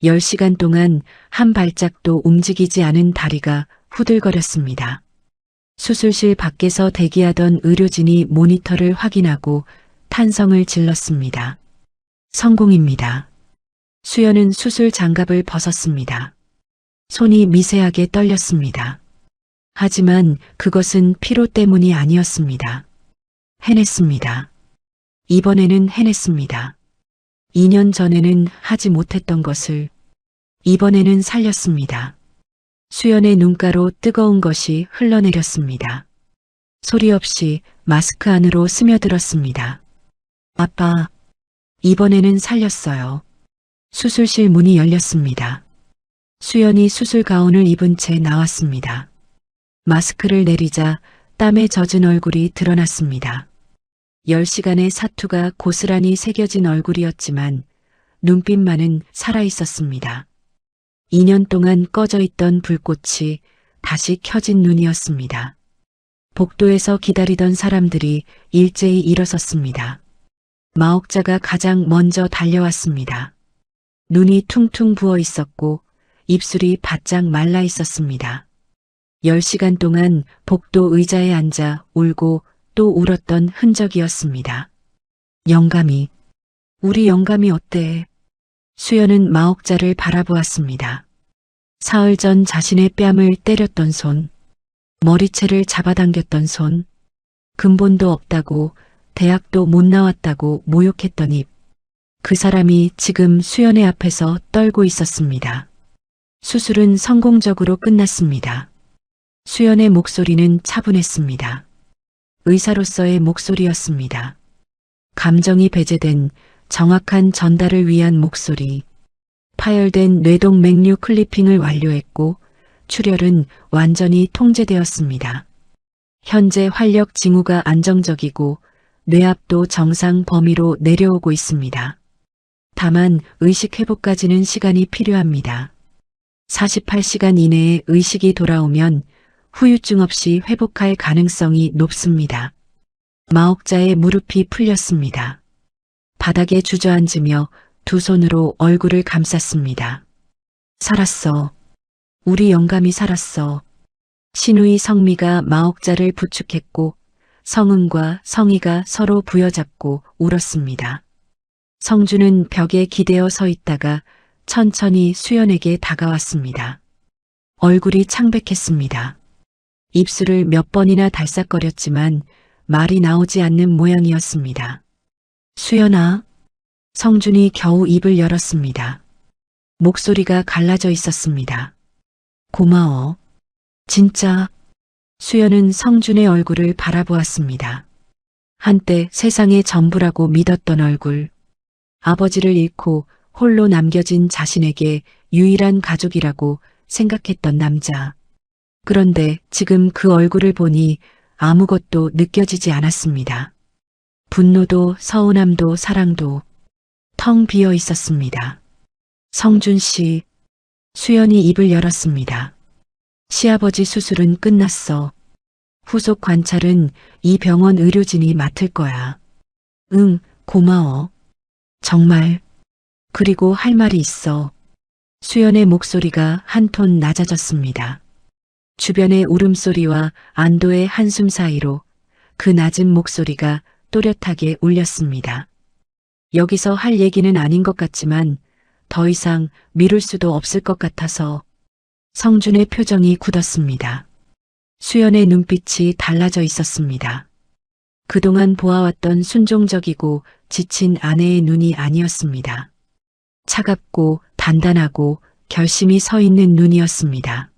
10시간 동안 한 발짝도 움직이지 않은 다리가 후들거렸습니다. 수술실 밖에서 대기하던 의료진이 모니터를 확인하고 탄성을 질렀습니다. 성공입니다. 수연은 수술 장갑을 벗었습니다. 손이 미세하게 떨렸습니다. 하지만 그것은 피로 때문이 아니었습니다. 해냈습니다. 이번에는 해냈습니다. 2년 전에는 하지 못했던 것을 이번에는 살렸습니다. 수연의 눈가로 뜨거운 것이 흘러내렸습니다. 소리 없이 마스크 안으로 스며들었습니다. 아빠, 이번에는 살렸어요. 수술실 문이 열렸습니다. 수연이 수술 가운을 입은 채 나왔습니다. 마스크를 내리자 땀에 젖은 얼굴이 드러났습니다. 10시간의 사투가 고스란히 새겨진 얼굴이었지만 눈빛만은 살아있었습니다. 2년 동안 꺼져 있던 불꽃이 다시 켜진 눈이었습니다. 복도에서 기다리던 사람들이 일제히 일어섰습니다. 마옥자가 가장 먼저 달려왔습니다. 눈이 퉁퉁 부어 있었고 입술이 바짝 말라 있었습니다. 10시간 동안 복도 의자에 앉아 울고 또 울었던 흔적이었습니다. 영감이, 우리 영감이 어때? 수연은 마옥자를 바라보았습니다. 사흘 전 자신의 뺨을 때렸던 손, 머리채를 잡아당겼던 손, 근본도 없다고 대학도 못 나왔다고 모욕했던 입. 그 사람이 지금 수연의 앞에서 떨고 있었습니다. 수술은 성공적으로 끝났습니다. 수연의 목소리는 차분했습니다. 의사로서의 목소리였습니다. 감정이 배제된 정확한 전달을 위한 목소리. 파열된 뇌동 맥류 클리핑을 완료했고 출혈은 완전히 통제되었습니다. 현재 활력 징후가 안정적이고 뇌압도 정상 범위로 내려오고 있습니다. 다만 의식 회복까지는 시간이 필요합니다. 48시간 이내에 의식이 돌아오면 후유증 없이 회복할 가능성이 높습니다. 마옥자의 무릎이 풀렸습니다. 바닥에 주저앉으며 두 손으로 얼굴을 감쌌습니다. 살았어. 우리 영감이 살았어. 신우이 성미가 마옥자를 부축했고 성은과 성희가 서로 부여잡고 울었습니다. 성주는 벽에 기대어 서 있다가 천천히 수연에게 다가왔습니다. 얼굴이 창백했습니다. 입술을 몇 번이나 달싹거렸지만 말이 나오지 않는 모양이었습니다. 수연아. 성준이 겨우 입을 열었습니다. 목소리가 갈라져 있었습니다. 고마워. 진짜. 수연은 성준의 얼굴을 바라보았습니다. 한때 세상의 전부라고 믿었던 얼굴. 아버지를 잃고 홀로 남겨진 자신에게 유일한 가족이라고 생각했던 남자. 그런데 지금 그 얼굴을 보니 아무것도 느껴지지 않았습니다. 분노도 서운함도 사랑도 텅 비어 있었습니다. 성준 씨. 수연이 입을 열었습니다. 시아버지 수술은 끝났어. 후속 관찰은 이 병원 의료진이 맡을 거야. 응, 고마워. 정말. 그리고 할 말이 있어. 수연의 목소리가 한 톤 낮아졌습니다. 주변의 울음소리와 안도의 한숨 사이로 그 낮은 목소리가 또렷하게 울렸습니다. 여기서 할 얘기는 아닌 것 같지만 더 이상 미룰 수도 없을 것 같아서. 성준의 표정이 굳었습니다. 수연의 눈빛이 달라져 있었습니다. 그동안 보아왔던 순종적이고 지친 아내의 눈이 아니었습니다. 차갑고 단단하고 결심이 서 있는 눈이었습니다.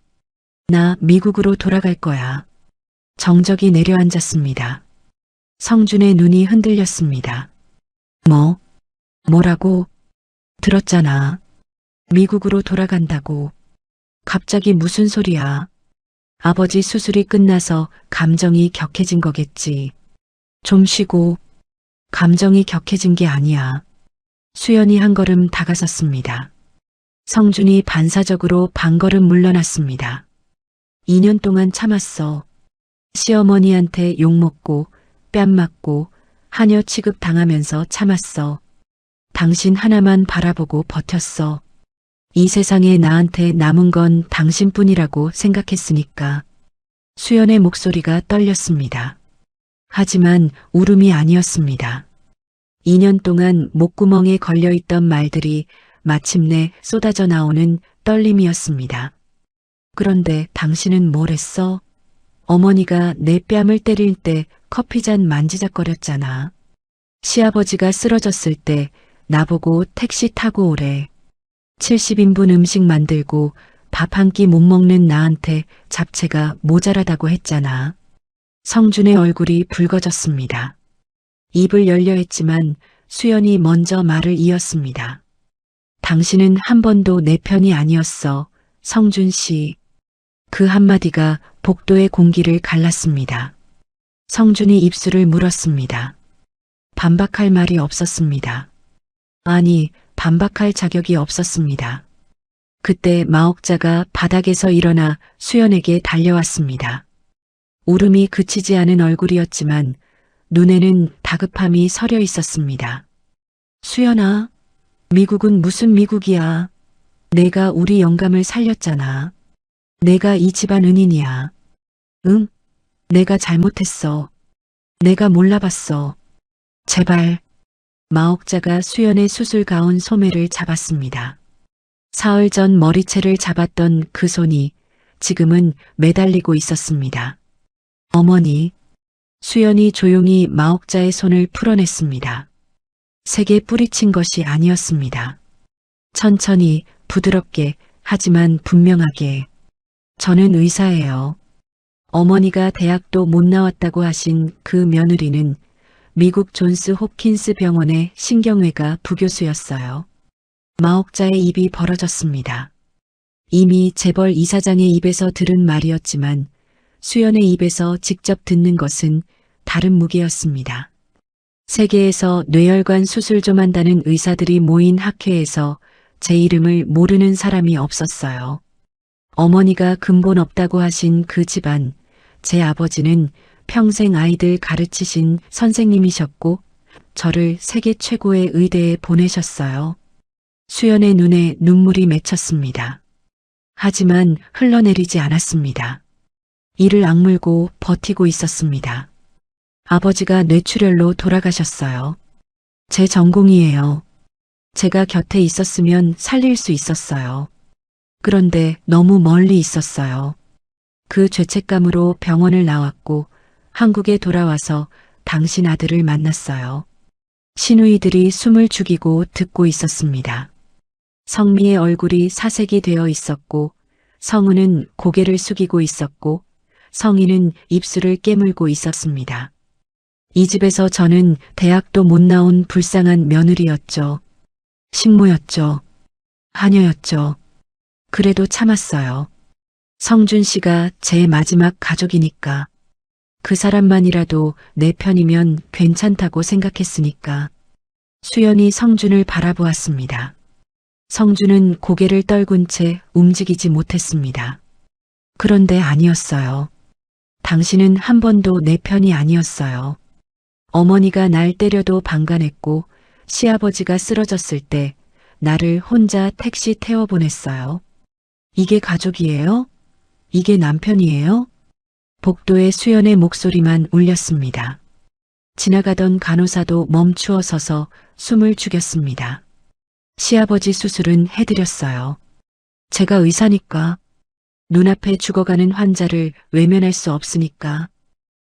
나 미국으로 돌아갈 거야. 정적이 내려앉았습니다. 성준의 눈이 흔들렸습니다. 뭐라고? 들었잖아. 미국으로 돌아간다고. 갑자기 무슨 소리야? 아버지 수술이 끝나서 감정이 격해진 거겠지. 좀 쉬고. 감정이 격해진 게 아니야. 수연이 한 걸음 다가섰습니다. 성준이 반사적으로 반걸음 물러났습니다. 2년 동안 참았어. 시어머니한테 욕먹고 뺨 맞고 하녀 취급 당하면서 참았어. 당신 하나만 바라보고 버텼어. 이 세상에 나한테 남은 건 당신뿐이라고 생각했으니까. 수연의 목소리가 떨렸습니다. 하지만 울음이 아니었습니다. 2년 동안 목구멍에 걸려있던 말들이 마침내 쏟아져 나오는 떨림이었습니다. 그런데 당신은 뭘 했어? 어머니가 내 뺨을 때릴 때 커피잔 만지작거렸잖아. 시아버지가 쓰러졌을 때 나보고 택시 타고 오래. 70인분 음식 만들고 밥 한 끼 못 먹는 나한테 잡채가 모자라다고 했잖아. 성준의 얼굴이 붉어졌습니다. 입을 열려 했지만 수연이 먼저 말을 이었습니다. 당신은 한 번도 내 편이 아니었어, 성준 씨. 그 한마디가 복도의 공기를 갈랐습니다. 성준이 입술을 물었습니다. 반박할 말이 없었습니다. 아니, 반박할 자격이 없었습니다. 그때 마옥자가 바닥에서 일어나 수연에게 달려왔습니다. 울음이 그치지 않은 얼굴이었지만 눈에는 다급함이 서려 있었습니다. 수연아, 미국은 무슨 미국이야. 내가 우리 영감을 살렸잖아. 내가 이 집안 은인이야. 응? 내가 잘못했어. 내가 몰라봤어. 제발. 마옥자가 수연의 수술 가운 소매를 잡았습니다. 사흘 전 머리채를 잡았던 그 손이 지금은 매달리고 있었습니다. 어머니. 수연이 조용히 마옥자의 손을 풀어냈습니다. 세게 뿌리친 것이 아니었습니다. 천천히, 부드럽게, 하지만 분명하게. 저는 의사예요. 어머니가 대학도 못 나왔다고 하신 그 며느리는 미국 존스 홉킨스 병원의 신경외과 부교수였어요. 마옥자의 입이 벌어졌습니다. 이미 재벌 이사장의 입에서 들은 말이었지만 수연의 입에서 직접 듣는 것은 다른 무게였습니다. 세계에서 뇌혈관 수술 좀 한다는 의사들이 모인 학회에서 제 이름을 모르는 사람이 없었어요. 어머니가 근본 없다고 하신 그 집안, 제 아버지는 평생 아이들 가르치신 선생님이셨고 저를 세계 최고의 의대에 보내셨어요. 수연의 눈에 눈물이 맺혔습니다. 하지만 흘러내리지 않았습니다. 이를 악물고 버티고 있었습니다. 아버지가 뇌출혈로 돌아가셨어요. 제 전공이에요. 제가 곁에 있었으면 살릴 수 있었어요. 그런데 너무 멀리 있었어요. 그 죄책감으로 병원을 나왔고 한국에 돌아와서 당신 아들을 만났어요. 시누이들이 숨을 죽이고 듣고 있었습니다. 성미의 얼굴이 사색이 되어 있었고 성은은 고개를 숙이고 있었고 성희는 입술을 깨물고 있었습니다. 이 집에서 저는 대학도 못 나온 불쌍한 며느리였죠. 식모였죠. 하녀였죠. 그래도 참았어요. 성준 씨가 제 마지막 가족이니까. 그 사람만이라도 내 편이면 괜찮다고 생각했으니까. 수연이 성준을 바라보았습니다. 성준은 고개를 떨군 채 움직이지 못했습니다. 그런데 아니었어요. 당신은 한 번도 내 편이 아니었어요. 어머니가 날 때려도 방관했고 시아버지가 쓰러졌을 때 나를 혼자 택시 태워보냈어요. 이게 가족이에요? 이게 남편이에요? 복도에 수연의 목소리만 울렸습니다. 지나가던 간호사도 멈추어 서서 숨을 죽였습니다. 시아버지 수술은 해드렸어요. 제가 의사니까. 눈앞에 죽어가는 환자를 외면할 수 없으니까.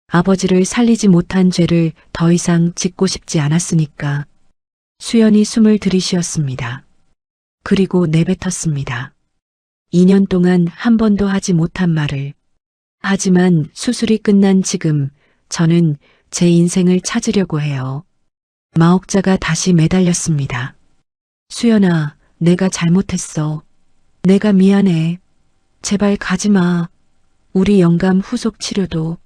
아버지를 살리지 못한 죄를 더 이상 짓고 싶지 않았으니까. 수연이 숨을 들이쉬었습니다. 그리고 내뱉었습니다. 2년 동안 한 번도 하지 못한 말을. 하지만 수술이 끝난 지금 저는 제 인생을 찾으려고 해요. 마옥자가 다시 매달렸습니다. 수연아, 내가 잘못했어. 내가 미안해. 제발 가지마. 우리 영감 후속 치료도.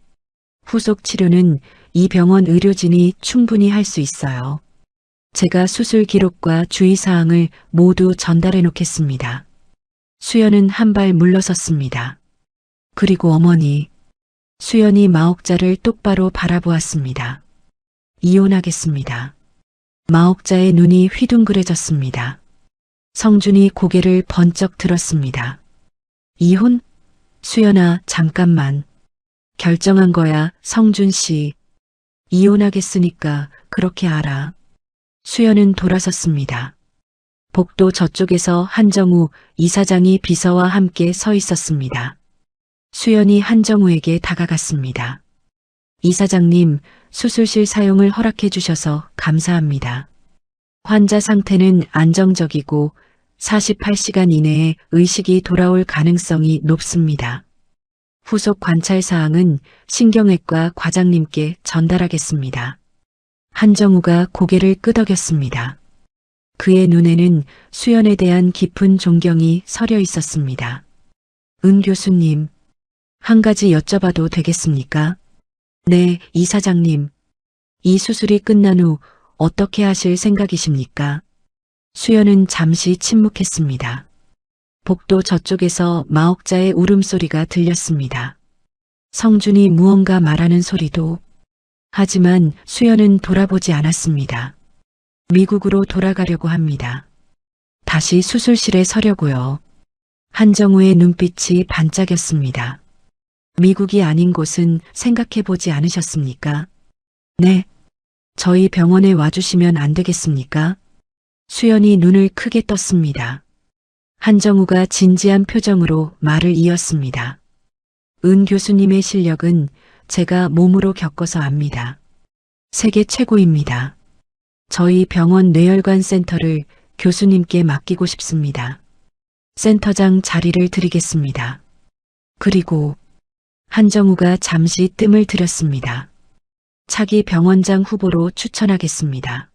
후속 치료는 이 병원 의료진이 충분히 할 수 있어요. 제가 수술 기록과 주의사항을 모두 전달해 놓겠습니다. 수연은 한 발 물러섰습니다. 그리고 어머니. 수연이 마옥자를 똑바로 바라보았습니다. 이혼하겠습니다. 마옥자의 눈이 휘둥그레졌습니다. 성준이 고개를 번쩍 들었습니다. 이혼? 수연아, 잠깐만. 결정한 거야, 성준 씨. 이혼하겠으니까 그렇게 알아. 수연은 돌아섰습니다. 복도 저쪽에서 한정우 이사장이 비서와 함께 서 있었습니다. 수연이 한정우에게 다가갔습니다. 이사장님, 수술실 사용을 허락해 주셔서 감사합니다. 환자 상태는 안정적이고 48시간 이내에 의식이 돌아올 가능성이 높습니다. 후속 관찰 사항은 신경외과 과장님께 전달하겠습니다. 한정우가 고개를 끄덕였습니다. 그의 눈에는 수연에 대한 깊은 존경이 서려 있었습니다. 은 교수님, 한 가지 여쭤봐도 되겠습니까? 네, 이사장님. 이 수술이 끝난 후 어떻게 하실 생각이십니까? 수연은 잠시 침묵했습니다. 복도 저쪽에서 마옥자의 울음소리가 들렸습니다. 성준이 무언가 말하는 소리도. 하지만 수연은 돌아보지 않았습니다. 미국으로 돌아가려고 합니다. 다시 수술실에 서려고요. 한정우의 눈빛이 반짝였습니다. 미국이 아닌 곳은 생각해보지 않으셨습니까? 네. 저희 병원에 와주시면 안 되겠습니까? 수연이 눈을 크게 떴습니다. 한정우가 진지한 표정으로 말을 이었습니다. 은 교수님의 실력은 제가 몸으로 겪어서 압니다. 세계 최고입니다. 저희 병원 뇌혈관 센터를 교수님께 맡기고 싶습니다. 센터장 자리를 드리겠습니다. 그리고 한정우가 잠시 뜸을 들였습니다. 차기 병원장 후보로 추천하겠습니다.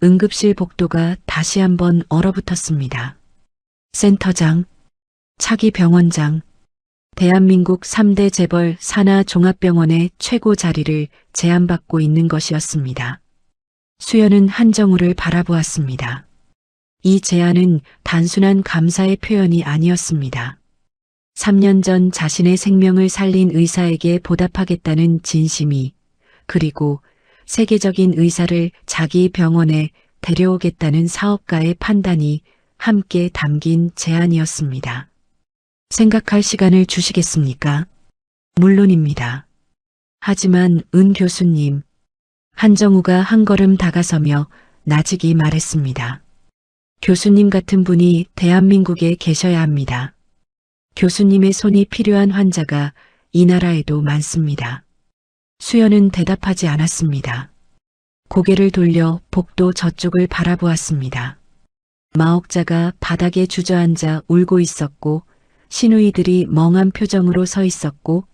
응급실 복도가 다시 한번 얼어붙었습니다. 센터장, 차기 병원장, 대한민국 3대 재벌 산하 종합병원의 최고 자리를 제안받고 있는 것이었습니다. 수연은 한정우를 바라보았습니다. 이 제안은 단순한 감사의 표현이 아니었습니다. 3년 전 자신의 생명을 살린 의사에게 보답하겠다는 진심이, 그리고 세계적인 의사를 자기 병원에 데려오겠다는 사업가의 판단이 함께 담긴 제안이었습니다. 생각할 시간을 주시겠습니까? 물론입니다. 하지만 은 교수님, 한정우가 한 걸음 다가서며 나직이 말했습니다. 교수님 같은 분이 대한민국에 계셔야 합니다. 교수님의 손이 필요한 환자가 이 나라에도 많습니다. 수연은 대답하지 않았습니다. 고개를 돌려 복도 저쪽을 바라보았습니다. 마옥자가 바닥에 주저앉아 울고 있었고 시누이들이 멍한 표정으로 서 있었고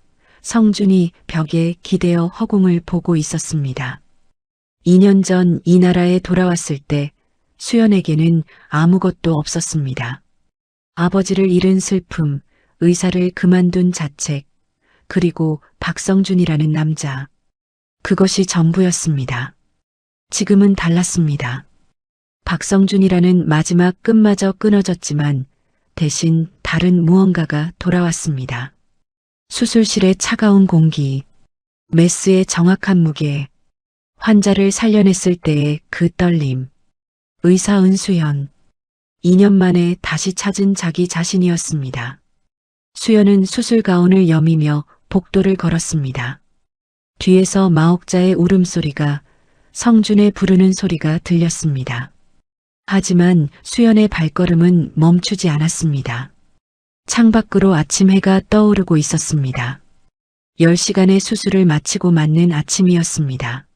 성준이 벽에 기대어 허공을 보고 있었습니다. 2년 전 이 나라에 돌아왔을 때 수연에게는 아무것도 없었습니다. 아버지를 잃은 슬픔, 의사를 그만둔 자책, 그리고 박성준이라는 남자. 그것이 전부였습니다. 지금은 달랐습니다. 박성준이라는 마지막 끈마저 끊어졌지만 대신 다른 무언가가 돌아왔습니다. 수술실의 차가운 공기, 메스의 정확한 무게, 환자를 살려냈을 때의 그 떨림, 의사 은수연, 2년 만에 다시 찾은 자기 자신이었습니다. 수연은 수술 가운을 여미며 복도를 걸었습니다. 뒤에서 마옥자의 울음소리가, 성준의 부르는 소리가 들렸습니다. 하지만 수연의 발걸음은 멈추지 않았습니다. 창밖으로 아침 해가 떠오르고 있었습니다. 10시간의 수술을 마치고 맞는 아침이었습니다.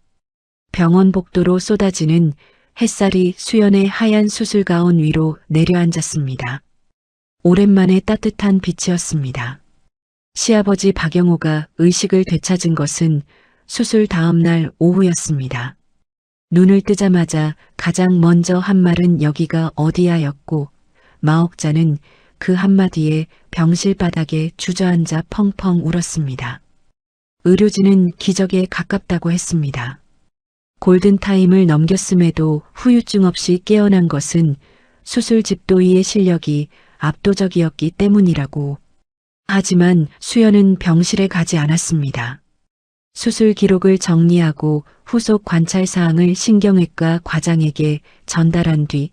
병원 복도로 쏟아지는 햇살이 수연의 하얀 수술 가운 위로 내려앉았습니다. 오랜만에 따뜻한 빛이었습니다. 시아버지 박영호가 의식을 되찾은 것은 수술 다음 날 오후였습니다. 눈을 뜨자마자 가장 먼저 한 말은 여기가 어디야였고 마옥자는 그 한마디에 병실 바닥에 주저앉아 펑펑 울었습니다. 의료진은 기적에 가깝다고 했습니다. 골든타임을 넘겼음에도 후유증 없이 깨어난 것은 수술 집도의의 실력이 압도적이었기 때문이라고. 하지만 수연은 병실에 가지 않았습니다. 수술 기록을 정리하고 후속 관찰 사항을 신경외과 과장에게 전달한 뒤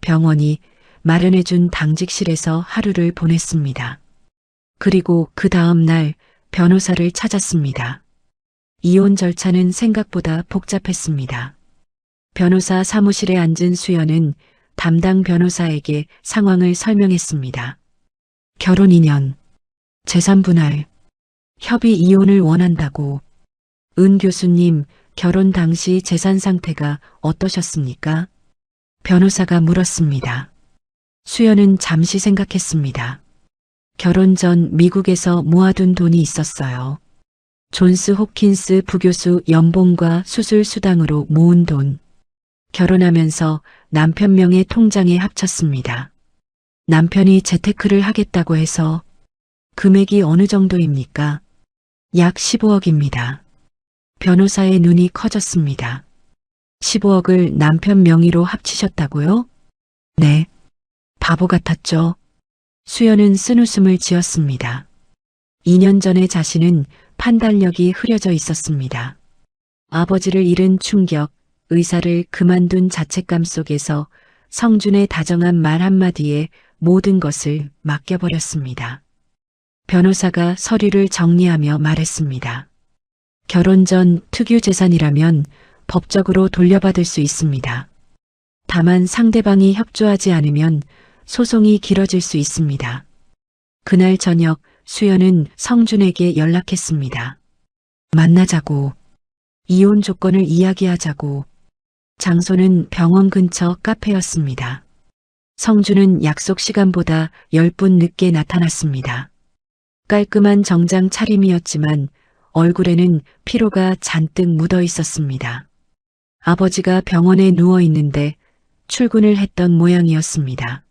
병원이 마련해준 당직실에서 하루를 보냈습니다. 그리고 그 다음 날 변호사를 찾았습니다. 이혼 절차는 생각보다 복잡했습니다. 변호사 사무실에 앉은 수연은 담당 변호사에게 상황을 설명했습니다. 결혼 2년, 재산 분할, 협의 이혼을 원한다고. 은 교수님, 결혼 당시 재산 상태가 어떠셨습니까? 변호사가 물었습니다. 수연은 잠시 생각했습니다. 결혼 전 미국에서 모아둔 돈이 있었어요. 존스 홉킨스 부교수 연봉과 수술 수당으로 모은 돈. 결혼하면서 남편 명의 통장에 합쳤습니다. 남편이 재테크를 하겠다고 해서. 금액이 어느 정도입니까? 약 15억입니다. 변호사의 눈이 커졌습니다. 15억을 남편 명의로 합치셨다고요? 네. 바보 같았죠. 수연은 쓴웃음을 지었습니다. 2년 전에 자신은 판단력이 흐려져 있었습니다. 아버지를 잃은 충격, 의사를 그만둔 자책감 속에서 성준의 다정한 말 한마디에 모든 것을 맡겨버렸습니다. 변호사가 서류를 정리하며 말했습니다. 결혼 전 특유 재산이라면 법적으로 돌려받을 수 있습니다. 다만 상대방이 협조하지 않으면 소송이 길어질 수 있습니다. 그날 저녁 수연은 성준에게 연락했습니다. 만나자고. 이혼 조건을 이야기하자고. 장소는 병원 근처 카페였습니다. 성준은 약속 시간보다 10분 늦게 나타났습니다. 깔끔한 정장 차림이었지만 얼굴에는 피로가 잔뜩 묻어 있었습니다. 아버지가 병원에 누워 있는데 출근을 했던 모양이었습니다.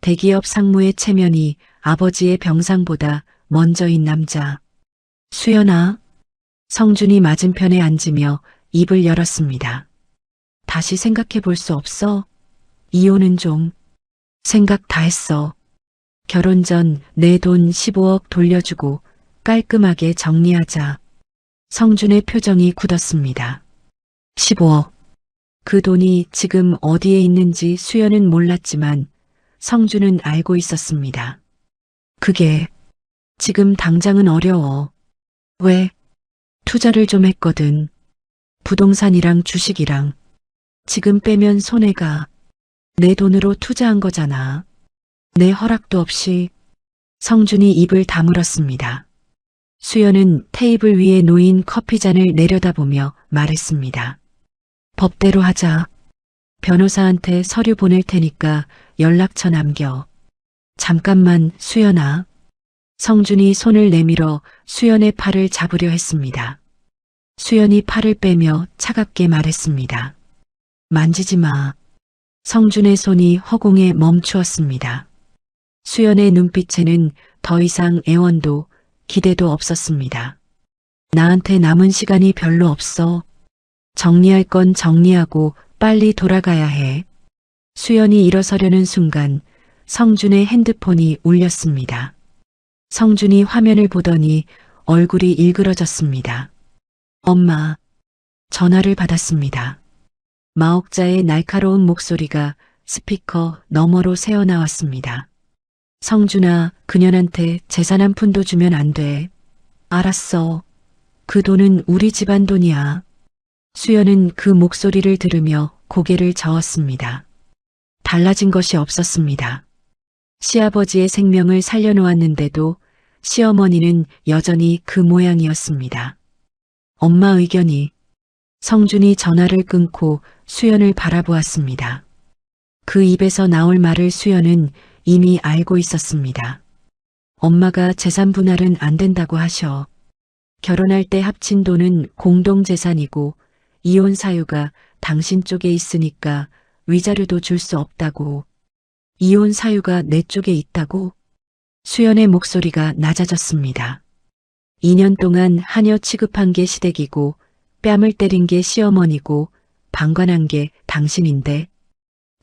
대기업 상무의 체면이 아버지의 병상보다 먼저인 남자. 수연아. 성준이 맞은편에 앉으며 입을 열었습니다. 다시 생각해 볼 수 없어? 이혼은 좀. 생각 다 했어. 결혼 전 내 돈 15억 돌려주고 깔끔하게 정리하자. 성준의 표정이 굳었습니다. 15억. 그 돈이 지금 어디에 있는지 수연은 몰랐지만 성준은 알고 있었습니다. 그게 지금 당장은 어려워. 왜? 투자를 좀 했거든. 부동산이랑 주식이랑. 지금 빼면 손해가. 내 돈으로 투자한 거잖아. 내 허락도 없이. 성준이 입을 다물었습니다. 수연은 테이블 위에 놓인 커피잔을 내려다보며 말했습니다. 법대로 하자. 변호사한테 서류 보낼 테니까 연락처 남겨. 잠깐만, 수연아. 성준이 손을 내밀어 수연의 팔을 잡으려 했습니다. 수연이 팔을 빼며 차갑게 말했습니다. 만지지 마. 성준의 손이 허공에 멈추었습니다. 수연의 눈빛에는 더 이상 애원도 기대도 없었습니다. 나한테 남은 시간이 별로 없어. 정리할 건 정리하고 빨리 돌아가야 해. 수연이 일어서려는 순간 성준의 핸드폰이 울렸습니다. 성준이 화면을 보더니 얼굴이 일그러졌습니다. 엄마. 전화를 받았습니다. 마옥자의 날카로운 목소리가 스피커 너머로 새어나왔습니다. 성준아, 그년한테 재산 한 푼도 주면 안 돼. 알았어. 그 돈은 우리 집안 돈이야. 수연은 그 목소리를 들으며 고개를 저었습니다. 달라진 것이 없었습니다. 시아버지의 생명을 살려놓았는데도 시어머니는 여전히 그 모양이었습니다. 엄마 의견이. 성준이 전화를 끊고 수연을 바라보았습니다. 그 입에서 나올 말을 수연은 이미 알고 있었습니다. 엄마가 재산 분할은 안 된다고 하셔. 결혼할 때 합친 돈은 공동재산이고 이혼 사유가 당신 쪽에 있으니까 위자료도 줄 수 없다고. 이혼 사유가 내 쪽에 있다고? 수연의 목소리가 낮아졌습니다. 2년 동안 하녀 취급한 게 시댁이고 뺨을 때린 게 시어머니고 방관한 게 당신인데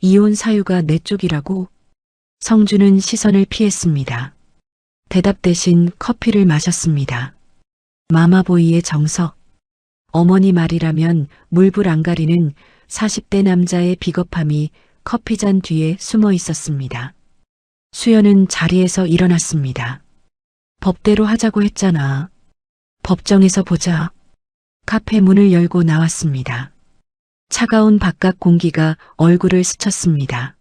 이혼 사유가 내 쪽이라고? 성준은 시선을 피했습니다. 대답 대신 커피를 마셨습니다. 마마보이의 정석. 어머니 말이라면 물불 안 가리는 40대 남자의 비겁함이 커피잔 뒤에 숨어 있었습니다. 수연은 자리에서 일어났습니다. 법대로 하자고 했잖아. 법정에서 보자. 카페 문을 열고 나왔습니다. 차가운 바깥 공기가 얼굴을 스쳤습니다.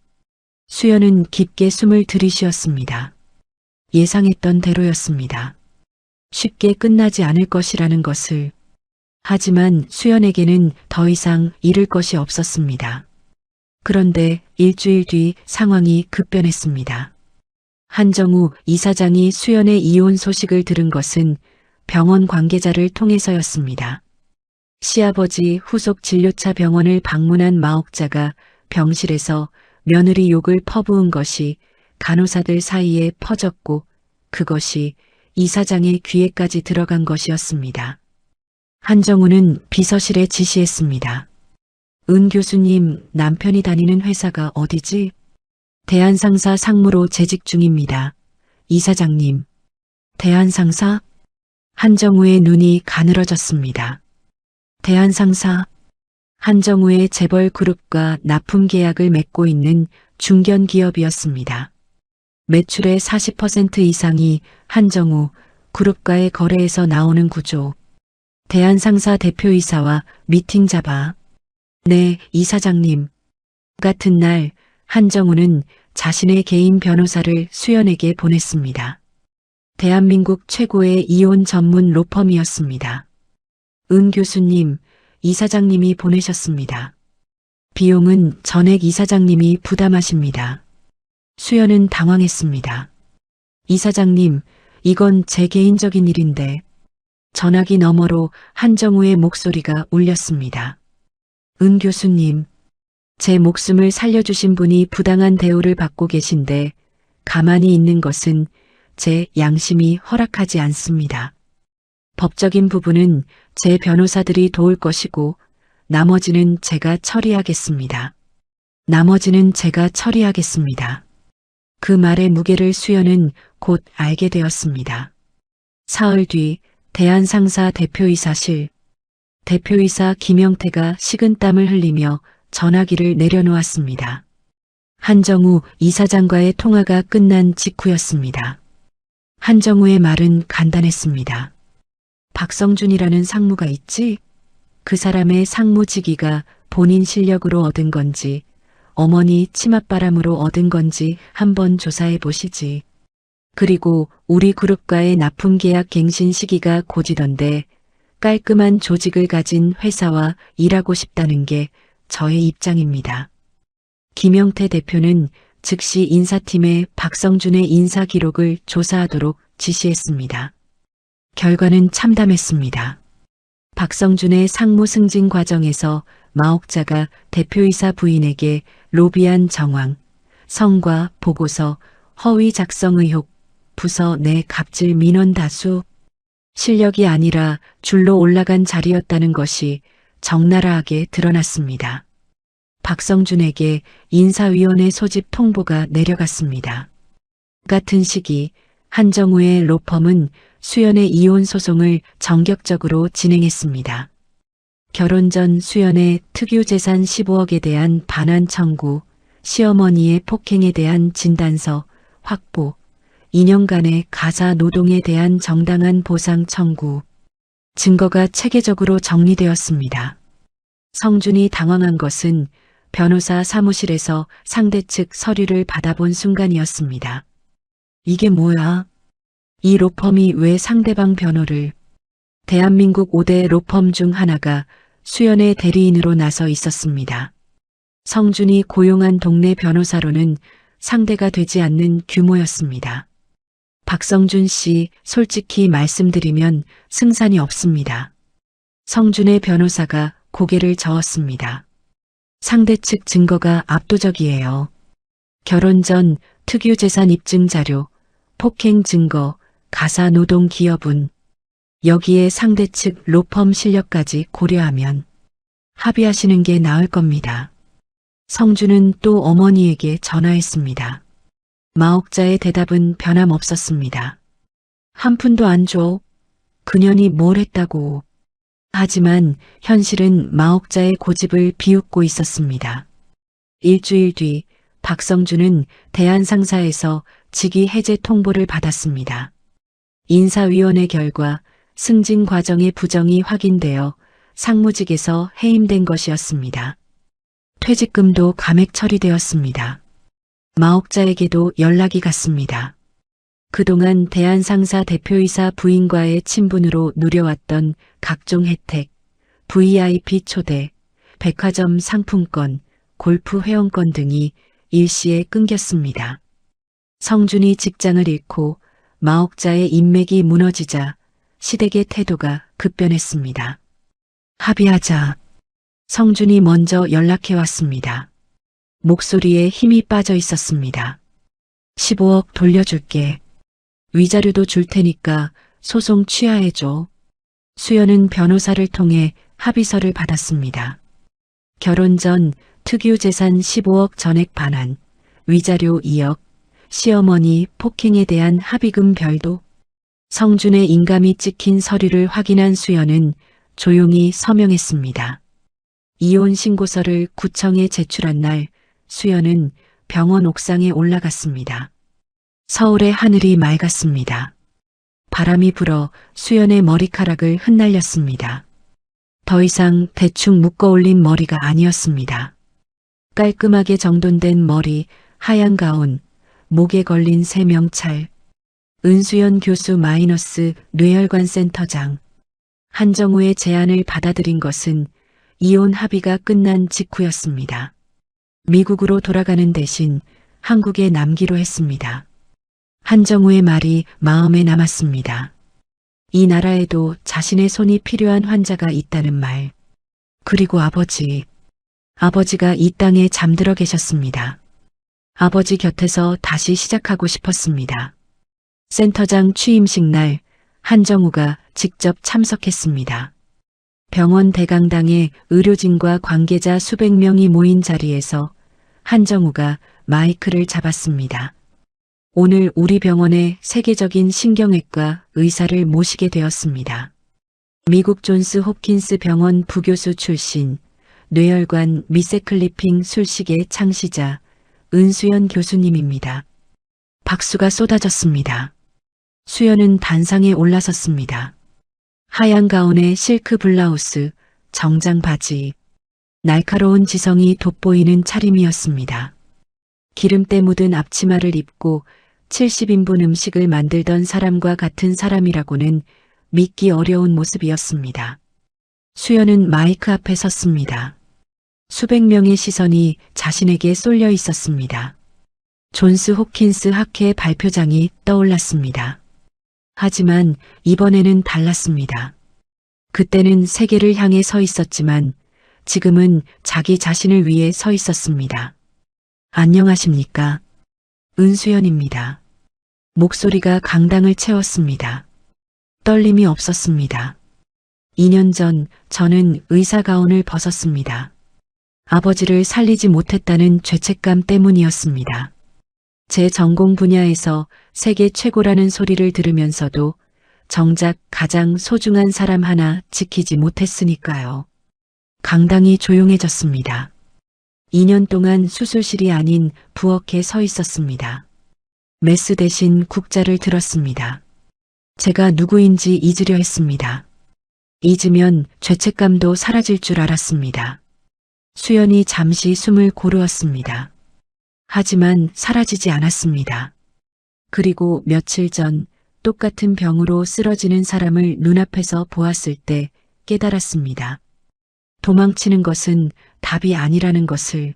수연은 깊게 숨을 들이쉬었습니다. 예상했던 대로였습니다. 쉽게 끝나지 않을 것이라는 것을. 하지만 수연에게는 더 이상 잃을 것이 없었습니다. 그런데 일주일 뒤 상황이 급변했습니다. 한정우 이사장이 수연의 이혼 소식을 들은 것은 병원 관계자를 통해서였습니다. 시아버지 후속 진료차 병원을 방문한 마옥자가 병실에서 며느리 욕을 퍼부은 것이 간호사들 사이에 퍼졌고 그것이 이사장의 귀에까지 들어간 것이었습니다. 한정우는 비서실에 지시했습니다. 은 교수님, 남편이 다니는 회사가 어디지? 대한상사 상무로 재직 중입니다. 이사장님. 대한상사? 한정우의 눈이 가늘어졌습니다. 대한상사. 한정우의 재벌 그룹과 납품 계약을 맺고 있는 중견 기업이었습니다. 매출의 40% 이상이 한정우 그룹과의 거래에서 나오는 구조. 대한상사 대표이사와 미팅 잡아. 네, 이사장님. 같은 날 한정우는 자신의 개인 변호사를 수연에게 보냈습니다. 대한민국 최고의 이혼 전문 로펌이었습니다. 은 교수님, 이사장님이 보내셨습니다. 비용은 전액 이사장님이 부담하십니다. 수연은 당황했습니다. 이사장님, 이건 제 개인적인 일인데. 전화기 너머로 한정우의 목소리가 울렸습니다. 은 교수님, 제 목숨을 살려주신 분이 부당한 대우를 받고 계신데 가만히 있는 것은 제 양심이 허락하지 않습니다. 법적인 부분은 제 변호사들이 도울 것이고 나머지는 제가 처리하겠습니다. 나머지는 제가 처리하겠습니다. 그 말의 무게를 수연은 곧 알게 되었습니다. 사흘 뒤 대한상사 대표이사실. 대표이사 김영태가 식은땀을 흘리며 전화기를 내려놓았습니다. 한정우 이사장과의 통화가 끝난 직후였습니다. 한정우의 말은 간단했습니다. 박성준이라는 상무가 있지? 그 사람의 상무직위가 본인 실력으로 얻은 건지 어머니 치맛바람으로 얻은 건지 한번 조사해 보시지. 그리고 우리 그룹과의 납품 계약 갱신 시기가 고지던데 깔끔한 조직을 가진 회사와 일하고 싶다는 게 저의 입장입니다. 김영태 대표는 즉시 인사팀에 박성준의 인사 기록을 조사하도록 지시했습니다. 결과는 참담했습니다. 박성준의 상무 승진 과정에서 마옥자가 대표이사 부인에게 로비한 정황, 성과 보고서, 허위 작성 의혹, 부서 내 갑질 민원 다수, 실력이 아니라 줄로 올라간 자리였다는 것이 적나라하게 드러났습니다. 박성준에게 인사위원회 소집 통보가 내려갔습니다. 같은 시기 한정우의 로펌은 수연의 이혼 소송을 전격적으로 진행했습니다. 결혼 전 수연의 특유재산 15억에 대한 반환 청구, 시어머니의 폭행에 대한 진단서 확보, 2년간의 가사 노동에 대한 정당한 보상 청구, 증거가 체계적으로 정리되었습니다. 성준이 당황한 것은 변호사 사무실에서 상대 측 서류를 받아본 순간이었습니다. 이게 뭐야? 이 로펌이 왜 상대방 변호를? 대한민국 5대 로펌 중 하나가 수연의 대리인으로 나서 있었습니다. 성준이 고용한 동네 변호사로는 상대가 되지 않는 규모였습니다. 박성준 씨, 솔직히 말씀드리면 승산이 없습니다. 성준의 변호사가 고개를 저었습니다. 상대 측 증거가 압도적이에요. 결혼 전 특유재산 입증 자료, 폭행 증거, 가사 노동 기여분, 여기에 상대 측 로펌 실력까지 고려하면 합의하시는 게 나을 겁니다. 성준은 또 어머니에게 전화했습니다. 마옥자의 대답은 변함없었습니다. 한 푼도 안 줘. 그년이 뭘 했다고. 하지만 현실은 마옥자의 고집을 비웃고 있었습니다. 일주일 뒤 박성준은 대한상사에서 직위 해제 통보를 받았습니다. 인사위원회 결과 승진 과정의 부정이 확인되어 상무직에서 해임된 것이었습니다. 퇴직금도 감액 처리되었습니다. 마옥자에게도 연락이 갔습니다. 그동안 대한상사 대표이사 부인과의 친분으로 누려왔던 각종 혜택, VIP 초대, 백화점 상품권, 골프 회원권 등이 일시에 끊겼습니다. 성준이 직장을 잃고 마옥자의 인맥이 무너지자 시댁의 태도가 급변했습니다. 합의하자. 성준이 먼저 연락해왔습니다. 목소리에 힘이 빠져 있었습니다. 15억 돌려줄게. 위자료도 줄 테니까 소송 취하해줘. 수연은 변호사를 통해 합의서를 받았습니다. 결혼 전 특유 재산 15억 전액 반환, 위자료 2억, 시어머니 폭행에 대한 합의금 별도. 성준의 인감이 찍힌 서류를 확인한 수연은 조용히 서명했습니다. 이혼 신고서를 구청에 제출한 날 수연은 병원 옥상에 올라갔습니다. 서울의 하늘이 맑았습니다. 바람이 불어 수연의 머리카락을 흩날렸습니다. 더 이상 대충 묶어 올린 머리가 아니었습니다. 깔끔하게 정돈된 머리, 하얀 가운, 목에 걸린 세명찰, 은수연 교수 마이너스 뇌혈관 센터장. 한정우의 제안을 받아들인 것은 이혼 합의가 끝난 직후였습니다. 미국으로 돌아가는 대신 한국에 남기로 했습니다. 한정우의 말이 마음에 남았습니다. 이 나라에도 자신의 손이 필요한 환자가 있다는 말. 그리고 아버지. 아버지가 이 땅에 잠들어 계셨습니다. 아버지 곁에서 다시 시작하고 싶었습니다. 센터장 취임식 날 한정우가 직접 참석했습니다. 병원 대강당에 의료진과 관계자 수백 명이 모인 자리에서 한정우가 마이크를 잡았습니다. 오늘 우리 병원에 세계적인 신경외과 의사를 모시게 되었습니다. 미국 존스 홉킨스 병원 부교수 출신, 뇌혈관 미세클리핑 술식의 창시자 은수연 교수님입니다. 박수가 쏟아졌습니다. 수연은 단상에 올라섰습니다. 하얀 가운에 실크 블라우스, 정장 바지, 날카로운 지성이 돋보이는 차림이었습니다. 기름때 묻은 앞치마를 입고 70인분 음식을 만들던 사람과 같은 사람이라고는 믿기 어려운 모습이었습니다. 수연은 마이크 앞에 섰습니다. 수백 명의 시선이 자신에게 쏠려 있었습니다. 존스 홉킨스 학회 발표장이 떠올랐습니다. 하지만 이번에는 달랐습니다. 그때는 세계를 향해 서 있었지만 지금은 자기 자신을 위해 서 있었습니다. 안녕하십니까? 은수연입니다. 목소리가 강당을 채웠습니다. 떨림이 없었습니다. 2년 전 저는 의사 가운을 벗었습니다. 아버지를 살리지 못했다는 죄책감 때문이었습니다. 제 전공 분야에서 세계 최고라는 소리를 들으면서도 정작 가장 소중한 사람 하나 지키지 못했으니까요. 강당이 조용해졌습니다. 2년 동안 수술실이 아닌 부엌에 서 있었습니다. 메스 대신 국자를 들었습니다. 제가 누구인지 잊으려 했습니다. 잊으면 죄책감도 사라질 줄 알았습니다. 수연이 잠시 숨을 고르었습니다. 하지만 사라지지 않았습니다. 그리고 며칠 전 똑같은 병으로 쓰러지는 사람을 눈앞에서 보았을 때 깨달았습니다. 도망치는 것은 답이 아니라는 것을,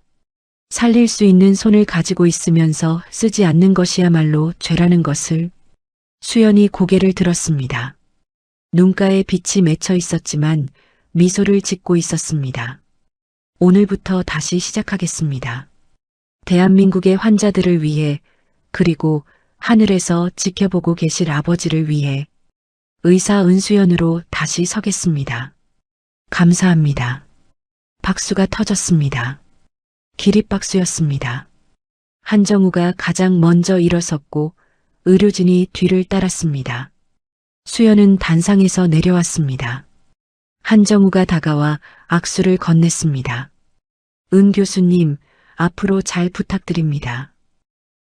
살릴 수 있는 손을 가지고 있으면서 쓰지 않는 것이야말로 죄라는 것을. 수연이 고개를 들었습니다. 눈가에 빛이 맺혀 있었지만 미소를 짓고 있었습니다. 오늘부터 다시 시작하겠습니다. 대한민국의 환자들을 위해, 그리고 하늘에서 지켜보고 계실 아버지를 위해 의사 은수연으로 다시 서겠습니다. 감사합니다. 박수가 터졌습니다. 기립박수였습니다. 한정우가 가장 먼저 일어섰고 의료진이 뒤를 따랐습니다. 수연은 단상에서 내려왔습니다. 한정우가 다가와 악수를 건넸습니다. 은 교수님, 앞으로 잘 부탁드립니다.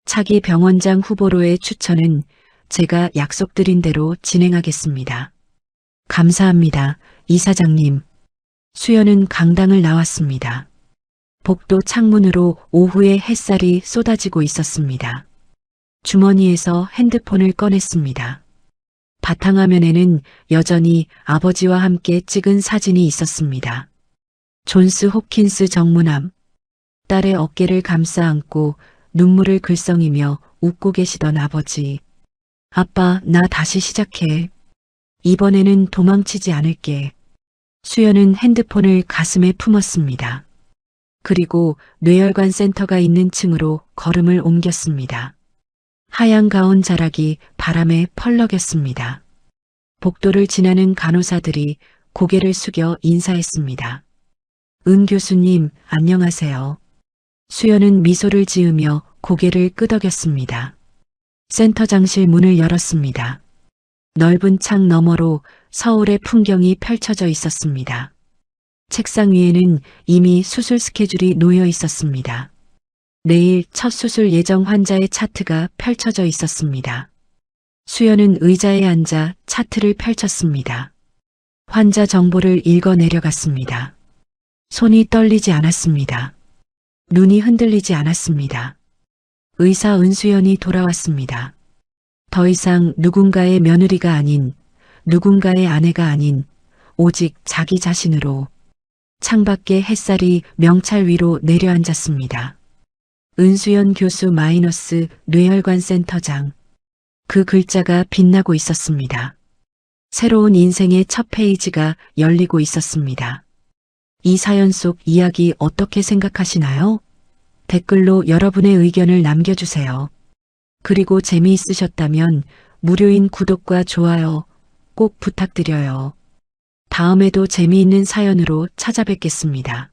차기 병원장 후보로의 추천은 제가 약속드린 대로 진행하겠습니다. 감사합니다, 이사장님. 수연은 강당을 나왔습니다. 복도 창문으로 오후의 햇살이 쏟아지고 있었습니다. 주머니에서 핸드폰을 꺼냈습니다. 바탕화면에는 여전히 아버지와 함께 찍은 사진이 있었습니다. 존스 홉킨스 정문암. 딸의 어깨를 감싸 안고 눈물을 글썽이며 웃고 계시던 아버지. 아빠, 나 다시 시작해. 이번에는 도망치지 않을게. 수연은 핸드폰을 가슴에 품었습니다. 그리고 뇌혈관 센터가 있는 층으로 걸음을 옮겼습니다. 하얀 가운 자락이 바람에 펄럭였습니다. 복도를 지나는 간호사들이 고개를 숙여 인사했습니다. 은 교수님, 안녕하세요. 수연은 미소를 지으며 고개를 끄덕였습니다. 센터장실 문을 열었습니다. 넓은 창 너머로 서울의 풍경이 펼쳐져 있었습니다. 책상 위에는 이미 수술 스케줄이 놓여 있었습니다. 내일 첫 수술 예정 환자의 차트가 펼쳐져 있었습니다. 수연은 의자에 앉아 차트를 펼쳤습니다. 환자 정보를 읽어 내려갔습니다. 손이 떨리지 않았습니다. 눈이 흔들리지 않았습니다. 의사 은수연이 돌아왔습니다. 더 이상 누군가의 며느리가 아닌, 누군가의 아내가 아닌, 오직 자기 자신으로. 창밖에 햇살이 명찰 위로 내려앉았습니다. 은수연 교수 마이너스 뇌혈관 센터장. 그 글자가 빛나고 있었습니다. 새로운 인생의 첫 페이지가 열리고 있었습니다. 이 사연 속 이야기 어떻게 생각하시나요? 댓글로 여러분의 의견을 남겨주세요. 그리고 재미있으셨다면 무료인 구독과 좋아요 꼭 부탁드려요. 다음에도 재미있는 사연으로 찾아뵙겠습니다.